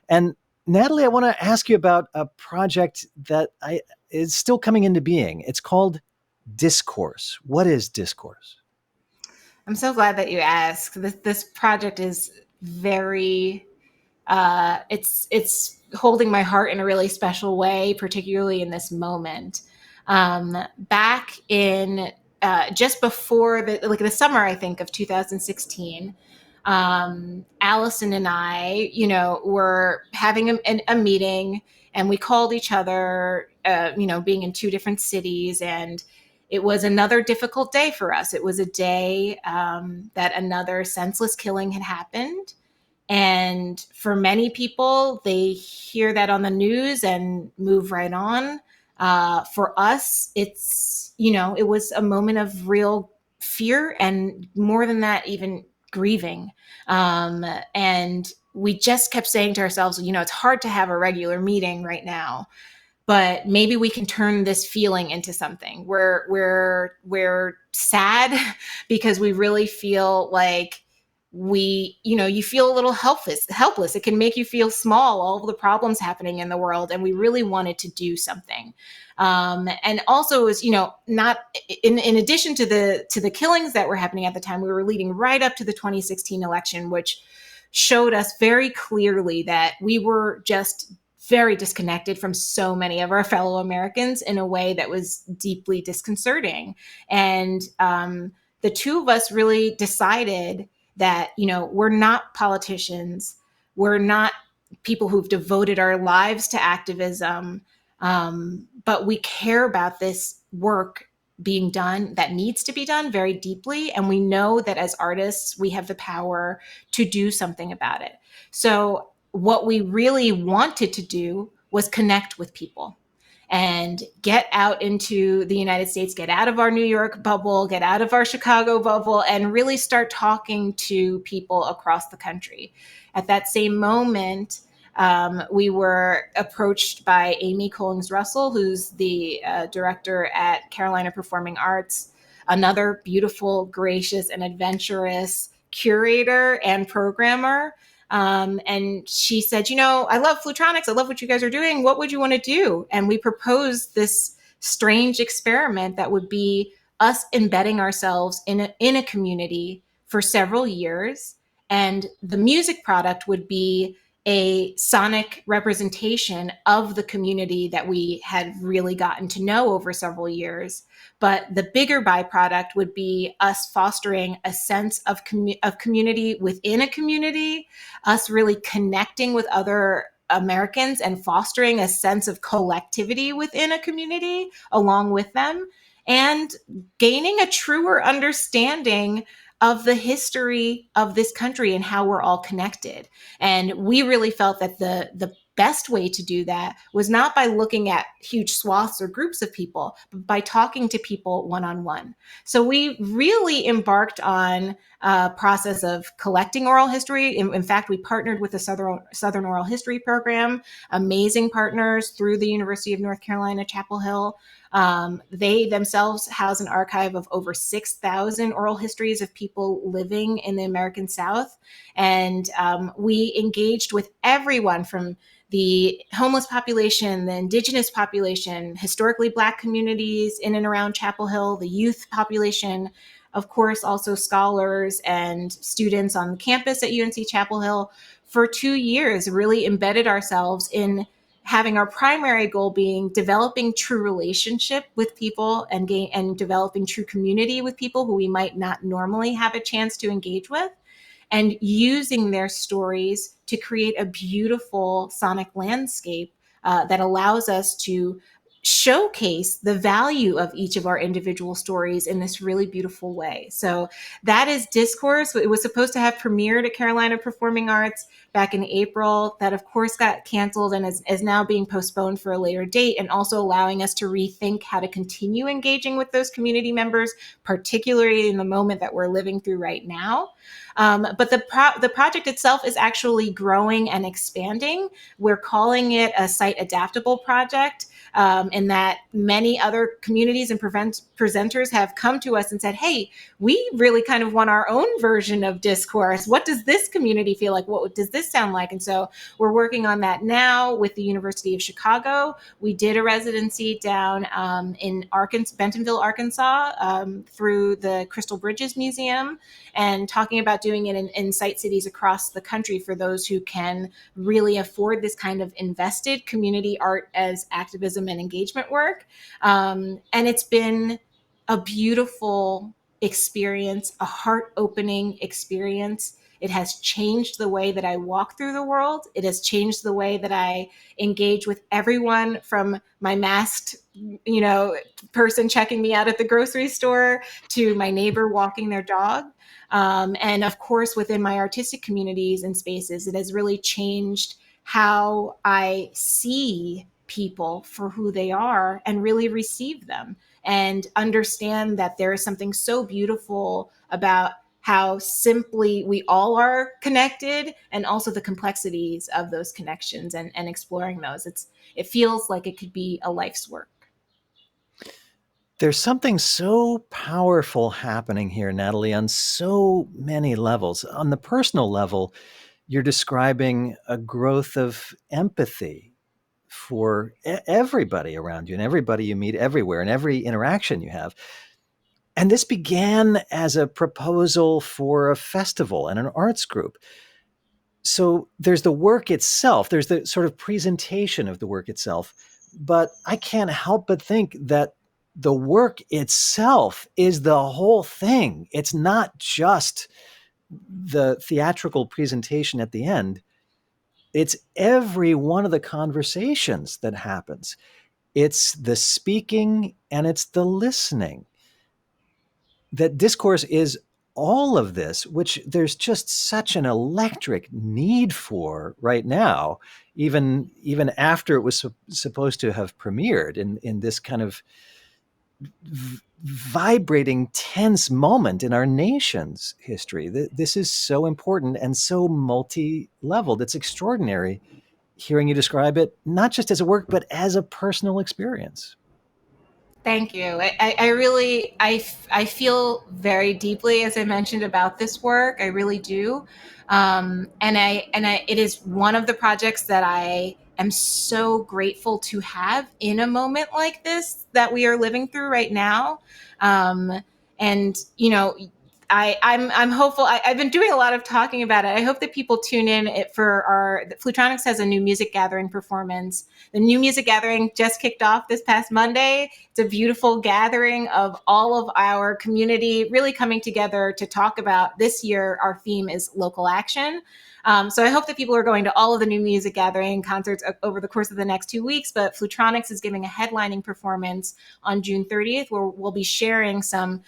And Nathalie, I want to ask you about a project that is still coming into being. It's called Discourse. What is Discourse? I'm so glad that you asked. This project is very, it's holding my heart in a really special way, particularly in this moment. Back in just before the summer, I think, of 2016, Allison and I, were having a meeting, And we called each other, being in two different cities. And it was another difficult day for us. It was a day that another senseless killing had happened. And for many people, they hear that on the news and move right on. For us, it was a moment of real fear, and more than that, even grieving. And we just kept saying to ourselves, it's hard to have a regular meeting right now, but maybe we can turn this feeling into something. We're sad because we really feel like you feel a little helpless. It can make you feel small, all of the problems happening in the world, and we really wanted to do something. And also, it was, not in addition to the killings that were happening at the time, we were leading right up to the 2016 election, which showed us very clearly that we were just very disconnected from so many of our fellow Americans in a way that was deeply disconcerting. And the two of us really decided that, we're not politicians. We're not people who've devoted our lives to activism. But we care about this work being done that needs to be done very deeply. And we know that as artists, we have the power to do something about it. So what we really wanted to do was connect with people and get out into the United States, get out of our New York bubble, get out of our Chicago bubble, and really start talking to people across the country. At that same moment, we were approached by Amy Collins Russell, who's the director at Carolina Performing Arts, another beautiful, gracious, and adventurous curator and programmer. And she said, I love Flutronics. I love what you guys are doing. What would you want to do? And we proposed this strange experiment that would be us embedding ourselves in a community for several years. And the music product would be a sonic representation of the community that we had really gotten to know over several years. But the bigger byproduct would be us fostering a sense of community within a community, us really connecting with other Americans and fostering a sense of collectivity within a community along with them, and gaining a truer understanding of the history of this country and how we're all connected. And we really felt that the best way to do that was not by looking at huge swaths or groups of people, but by talking to people one-on-one. So we really embarked on a process of collecting oral history. In fact, we partnered with the Southern Oral History Program, amazing partners through the University of North Carolina, Chapel Hill. They themselves house an archive of over 6,000 oral histories of people living in the American South. And we engaged with everyone from the homeless population, the indigenous population, historically Black communities in and around Chapel Hill, the youth population, of course, also scholars and students on campus at UNC Chapel Hill. For 2 years, really embedded ourselves in having our primary goal being developing true relationship with people and developing true community with people who we might not normally have a chance to engage with, and using their stories to create a beautiful sonic landscape that allows us to showcase the value of each of our individual stories in this really beautiful way. So that is Discourse. It was supposed to have premiered at Carolina Performing Arts back in April. That, of course, got canceled and is now being postponed for a later date, and also allowing us to rethink how to continue engaging with those community members, particularly in the moment that we're living through right now. But the project itself is actually growing and expanding. We're calling it a site adaptable project. In that many other communities and presenters have come to us and said, hey, we really kind of want our own version of Discourse. What does this community feel like? What does this sound like? And so we're working on that now with the University of Chicago. We did a residency down in Bentonville, Arkansas, through the Crystal Bridges Museum, and talking about doing it in site cities across the country for those who can really afford this kind of invested community art as activism and engagement work. And it's been a beautiful experience, a heart-opening experience. It has changed the way that I walk through the world. It has changed the way that I engage with everyone, from my masked, person checking me out at the grocery store to my neighbor walking their dog. And of course, within my artistic communities and spaces, it has really changed how I see people for who they are and really receive them and understand that there is something so beautiful about how simply we all are connected, and also the complexities of those connections, and exploring those. It feels like it could be a life's work. There's something so powerful happening here, Natalie, on so many levels. On the personal level, you're describing a growth of empathy for everybody around you and everybody you meet everywhere and every interaction you have. And this began as a proposal for a festival and an arts group. So there's the work itself, there's the sort of presentation of the work itself. But I can't help but think that the work itself is the whole thing. It's not just the theatrical presentation at the end, it's every one of the conversations that happens. It's the speaking and it's the listening. That discourse is all of this, which there's just such an electric need for right now, even after it was supposed to have premiered in this kind of vibrating, tense moment in our nation's history. This is so important and so multi-leveled. It's extraordinary hearing you describe it, not just as a work, but as a personal experience. Thank you. I really, I feel very deeply, as I mentioned, about this work. I really do. It is one of the projects that I am so grateful to have in a moment like this that we are living through right now. And, I'm hopeful. I've been doing a lot of talking about it. I hope that people tune in for Flutronics has a new music gathering performance. The new music gathering just kicked off this past Monday. It's a beautiful gathering of all of our community really coming together to talk about this year. Our theme is local action. So I hope that people are going to all of the new music gathering concerts over the course of the next 2 weeks. But Flutronics is giving a headlining performance on June 30th, where we'll be sharing some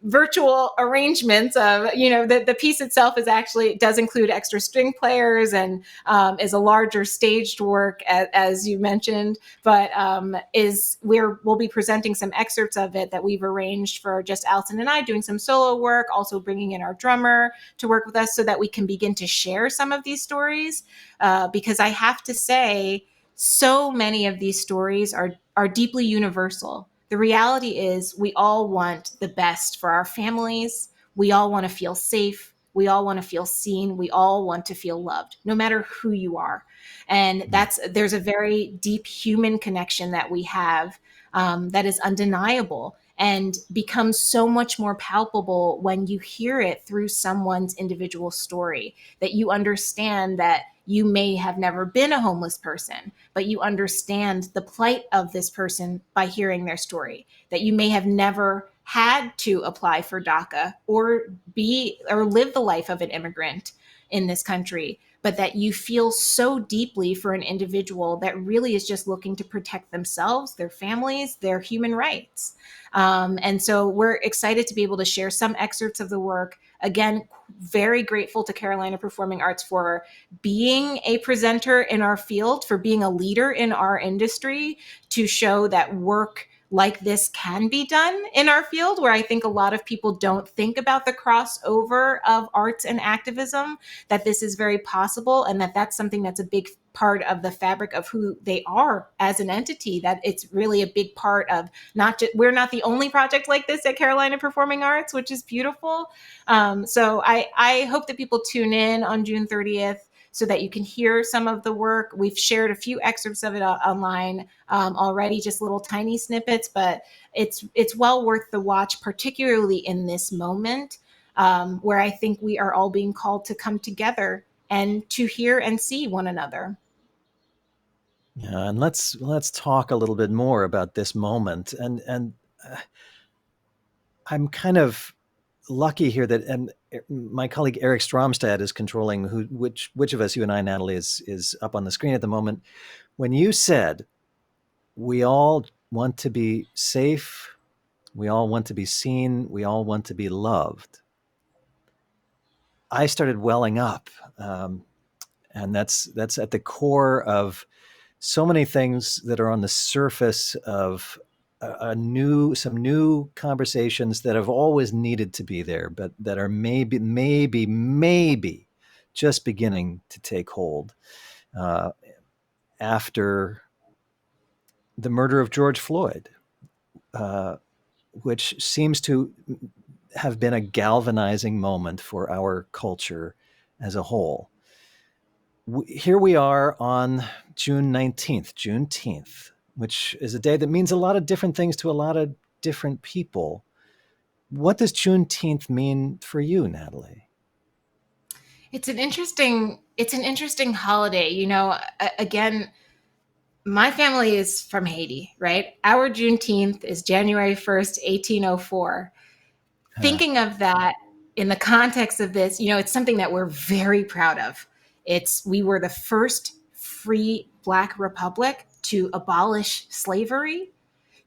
virtual arrangements of, the piece itself does include extra string players and is a larger staged work, as you mentioned, but we'll be presenting some excerpts of it that we've arranged for just Alton and I doing some solo work, also bringing in our drummer to work with us so that we can begin to share some of these stories. Because I have to say, so many of these stories are deeply universal. The reality is we all want the best for our families. We all want to feel safe. We all want to feel seen. We all want to feel loved, no matter who you are. And there's a very deep human connection that we have, that is undeniable and becomes so much more palpable when you hear it through someone's individual story, that you understand that you may have never been a homeless person, but you understand the plight of this person by hearing their story, that you may have never had to apply for DACA or live the life of an immigrant in this country, but that you feel so deeply for an individual that really is just looking to protect themselves, their families, their human rights. And so we're excited to be able to share some excerpts of the work. Again, very grateful to Carolina Performing Arts for being a presenter in our field, for being a leader in our industry, to show that work like this can be done in our field, where I think a lot of people don't think about the crossover of arts and activism, that this is very possible, and that that's something that's a big part of the fabric of who they are as an entity, that it's really a big part of we're not the only project like this at Carolina Performing Arts, which is beautiful. So I hope that people tune in on June 30th so that you can hear some of the work. We've shared a few excerpts of it online already, just little tiny snippets, but it's well worth the watch, particularly in this moment, where I think we are all being called to come together and to hear and see one another. Yeah, and let's talk a little bit more about this moment. And I'm kind of lucky here that, and my colleague Eric Stromstad is controlling which of us, you and I, Natalie, is up on the screen at the moment. When you said we all want to be safe, we all want to be seen, we all want to be loved, I started welling up, and that's at the core of so many things that are on the surface of some new conversations that have always needed to be there, but that are maybe just beginning to take hold uh, after the murder of George Floyd, uh, which seems to have been a galvanizing moment for our culture as a whole. Here we are on June 19th, Juneteenth, which is a day that means a lot of different things to a lot of different people. What does Juneteenth mean for you, Natalie? It's an interesting holiday. Again, my family is from Haiti, right? Our Juneteenth is January 1st, 1804. Thinking of that in the context of this, it's something that we're very proud of. We were the first free Black republic to abolish slavery,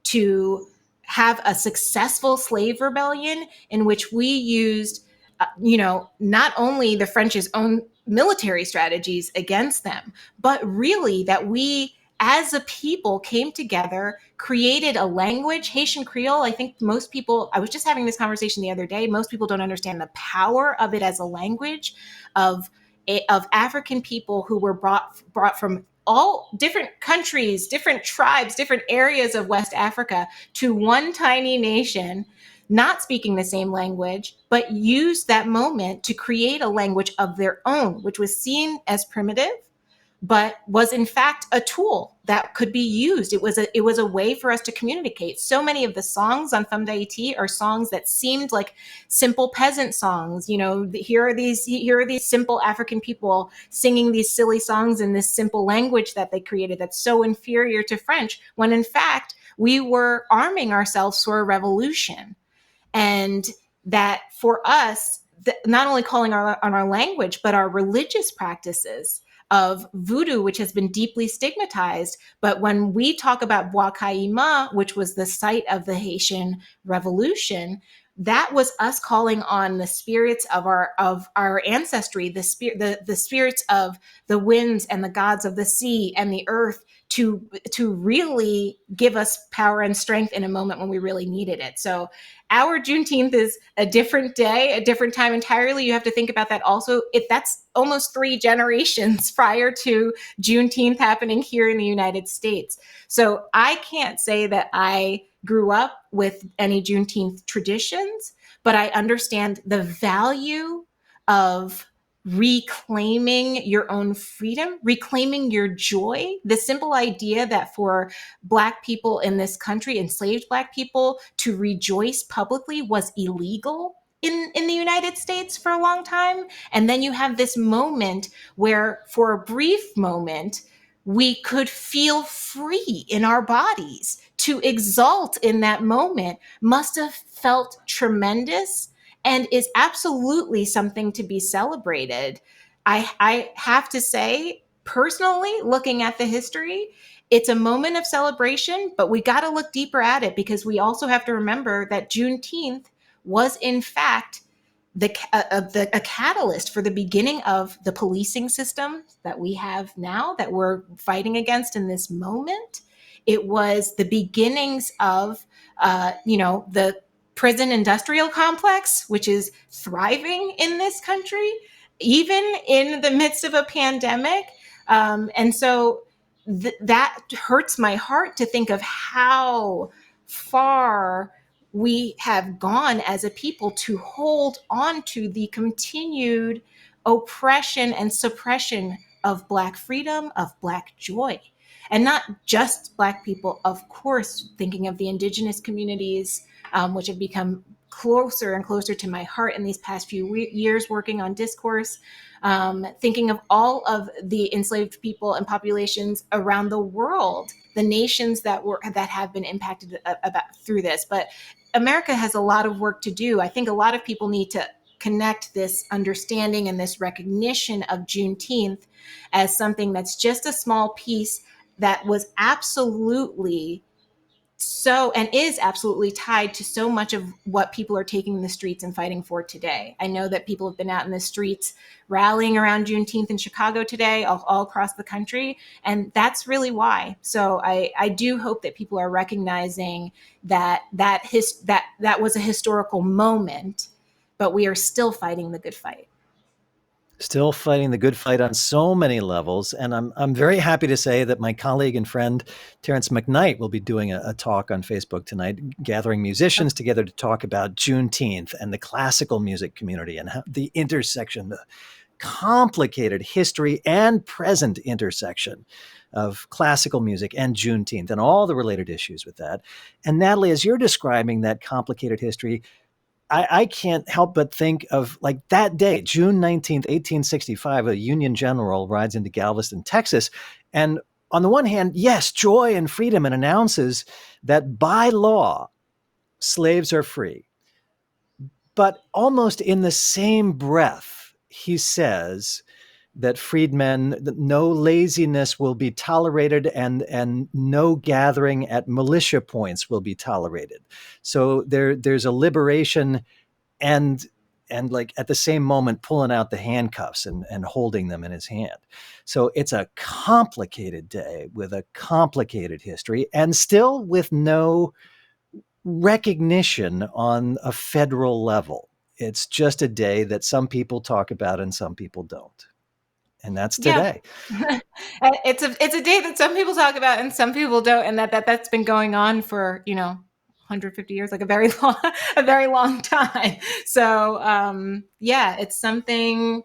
to have a successful slave rebellion in which we used, not only the French's own military strategies against them, but really that we as a people came together, created a language, Haitian Creole. I think most people, I was just having this conversation the other day, most people don't understand the power of it as a language of African people who were brought from all different countries, different tribes, different areas of West Africa to one tiny nation, not speaking the same language, but used that moment to create a language of their own, which was seen as primitive, but was in fact a tool that could be used. It was a way for us to communicate. So many of the songs on Femme d'Haïti are songs that seemed like simple peasant songs. Here are these simple African people singing these silly songs in this simple language that they created that's so inferior to French, when in fact we were arming ourselves for a revolution. And that for us, not only calling on our language, but our religious practices of voodoo, which has been deeply stigmatized. But when we talk about Bois Caïma, which was the site of the Haitian Revolution, that was us calling on the spirits of our ancestry, the spirits of the winds and the gods of the sea and the earth, to really give us power and strength in a moment when we really needed it. So our Juneteenth is a different day, a different time entirely. You have to think about that also. That's almost 3 generations prior to Juneteenth happening here in the United States. So I can't say that I grew up with any Juneteenth traditions, but I understand the value of reclaiming your own freedom, reclaiming your joy. The simple idea that for Black people in this country, enslaved Black people, to rejoice publicly was illegal in the United States for a long time. And then you have this moment where, for a brief moment, we could feel free in our bodies. To exult in that moment must have felt tremendous and is absolutely something to be celebrated. I have to say, personally, looking at the history, it's a moment of celebration, but we got to look deeper at it, because we also have to remember that Juneteenth was in fact a catalyst for the beginning of the policing system that we have now, that we're fighting against in this moment. It was the beginnings of, the prison industrial complex, which is thriving in this country, even in the midst of a pandemic. And so that hurts my heart to think of how far we have gone as a people to hold on to the continued oppression and suppression of Black freedom, of Black joy. And not just Black people, of course, thinking of the indigenous communities, which have become closer and closer to my heart in these past few years working on Discourse, thinking of all of the enslaved people and populations around the world, the nations that have been impacted through this. But America has a lot of work to do. I think a lot of people need to connect this understanding and this recognition of Juneteenth as something that's just a small piece that was absolutely so and is absolutely tied to so much of what people are taking the streets and fighting for today. I know that people have been out in the streets rallying around Juneteenth in Chicago today, all across the country, and that's really why. So I do hope that people are recognizing that was a historical moment, but we are still fighting the good fight. Still fighting the good fight on so many levels. And I'm very happy to say that my colleague and friend, Terrence McKnight, will be doing a talk on Facebook tonight, gathering musicians together to talk about Juneteenth and the classical music community and how the intersection, the complicated history and present intersection of classical music and Juneteenth and all the related issues with that. And Natalie, as you're describing that complicated history, I can't help but think of like that day, June 19th, 1865, a Union general rides into Galveston, Texas. And on the one hand, yes, joy and freedom, and announces that by law, slaves are free. But almost in the same breath, he says that freedmen, that no laziness will be tolerated, and no gathering at militia points will be tolerated. So there's a liberation, and like at the same moment pulling out the handcuffs and holding them in his hand. So it's a complicated day with a complicated history, and still with no recognition on a federal level. It's just a day that some people talk about and some people don't. And that's Yeah. today. It's a day that some people talk about and some people don't, and that's been going on for 150 years, like a very long time. So yeah, it's something.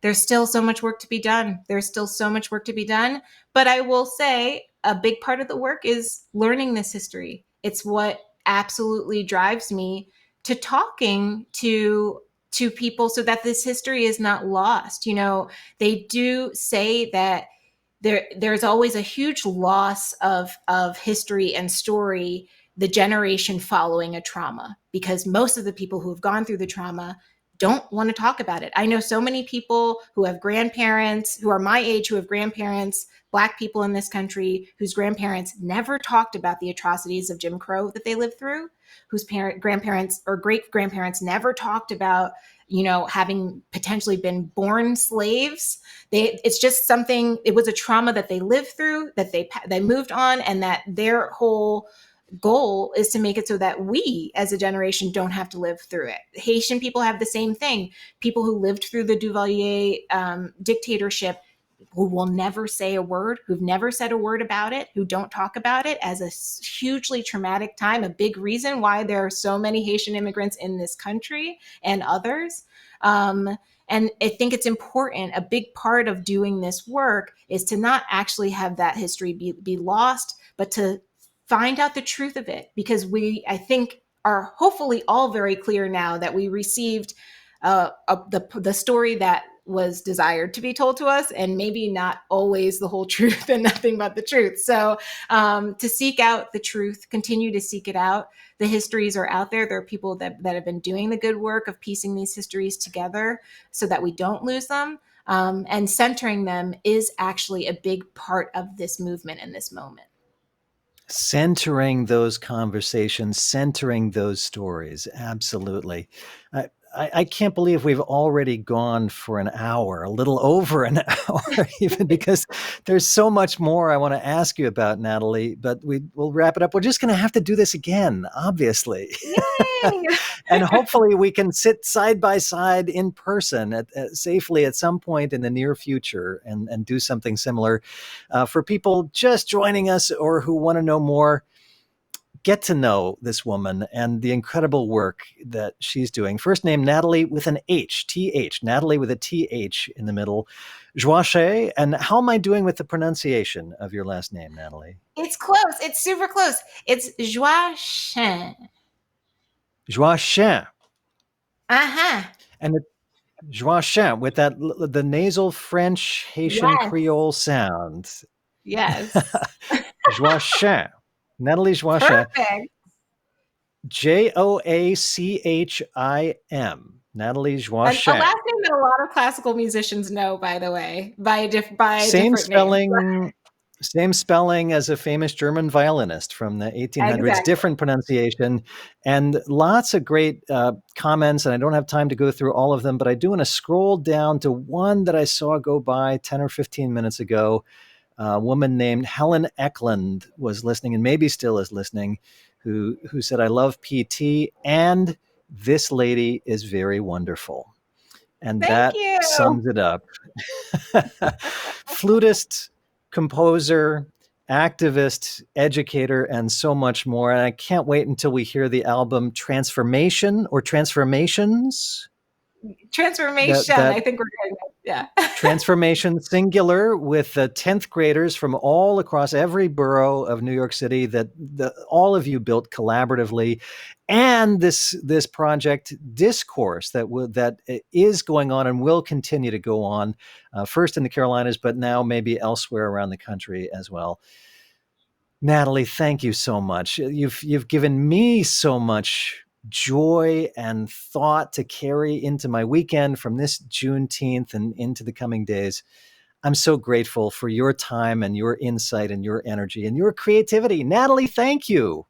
There's still so much work to be done. There's still so much work to be done. But I will say a big part of the work is learning this history. It's what absolutely drives me to talking to people so that this history is not lost. They do say that there's always a huge loss of history and story the generation following a trauma, because most of the people who have gone through the trauma don't want to talk about it. I know so many people who have grandparents who are my age, who have grandparents, Black people in this country, whose grandparents never talked about the atrocities of Jim Crow that they lived through, whose grandparents or great grandparents never talked about, having potentially been born slaves. It's just something. It was a trauma that they lived through, that they moved on, and that their whole goal is to make it so that we as a generation don't have to live through it. Haitian people have the same thing. People who lived through the Duvalier dictatorship, who will never say a word, who've never said a word about it, who don't talk about it as a hugely traumatic time, a big reason why there are so many Haitian immigrants in this country and others. And I think it's important. A big part of doing this work is to not actually have that history be lost, but to find out the truth of it, because I think, are hopefully all very clear now that we received the story that was desired to be told to us, and maybe not always the whole truth and nothing but the truth. So to seek out the truth, continue to seek it out. The histories are out there. There are people that have been doing the good work of piecing these histories together so that we don't lose them. And centering them is actually a big part of this movement in this moment. Centering those conversations, centering those stories. Absolutely. I can't believe we've already gone for an hour, a little over an hour, even, because there's so much more I want to ask you about, Natalie, but we'll wrap it up. We're just going to have to do this again, obviously. Yay! And hopefully we can sit side by side in person safely at some point in the near future and do something similar. For people just joining us or who want to know more, get to know this woman and the incredible work that she's doing. First name, Natalie with an H, T-H, Natalie with a T-H in the middle. Joachim, and how am I doing with the pronunciation of your last name, Natalie? It's close. It's super close. It's Joachim. Joachim. Uh-huh. And the Joachim with the nasal French Haitian Yes. Creole sound. Yes. Joachim. Natalie Joachim. Perfect. Joachim. Natalie A Joachim. last name that a lot of classical musicians know, by the way, by a Same different name. spelling, same spelling as a famous German violinist from the 1800s, Exactly. different pronunciation, and lots of great comments. And I don't have time to go through all of them, but I do want to scroll down to one that I saw go by 10 or 15 minutes ago. A woman named Helen Eklund was listening and maybe still is listening, who said, I love PT and this lady is very wonderful. And Thank that you. sums it up. Flutist, composer, activist, educator, and so much more. And I can't wait until we hear the album Transformation or Transformations. That Transformation. that I think we're getting it. Yeah. Transformation singular with the 10th graders from all across every borough of New York City that all of you built collaboratively, and this project Discourse that is going on and will continue to go on, first in the Carolinas, but now maybe elsewhere around the country as well. Natalie, thank you so much. You've given me so much joy and thought to carry into my weekend from this Juneteenth and into the coming days. I'm so grateful for your time and your insight and your energy and your creativity. Natalie, thank you.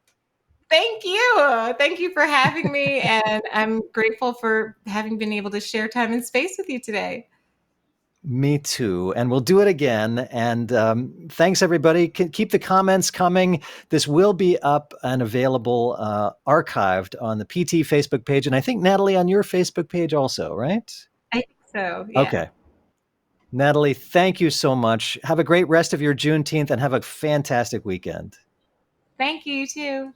Thank you. Thank you for having me. And I'm grateful for having been able to share time and space with you today. Me too. And we'll do it again. And thanks, everybody. Keep the comments coming. This will be up and available, archived on the PT Facebook page. And I think, Natalie, on your Facebook page also, right? I think so. Yeah. Okay. Natalie, thank you so much. Have a great rest of your Juneteenth and have a fantastic weekend. Thank you, too.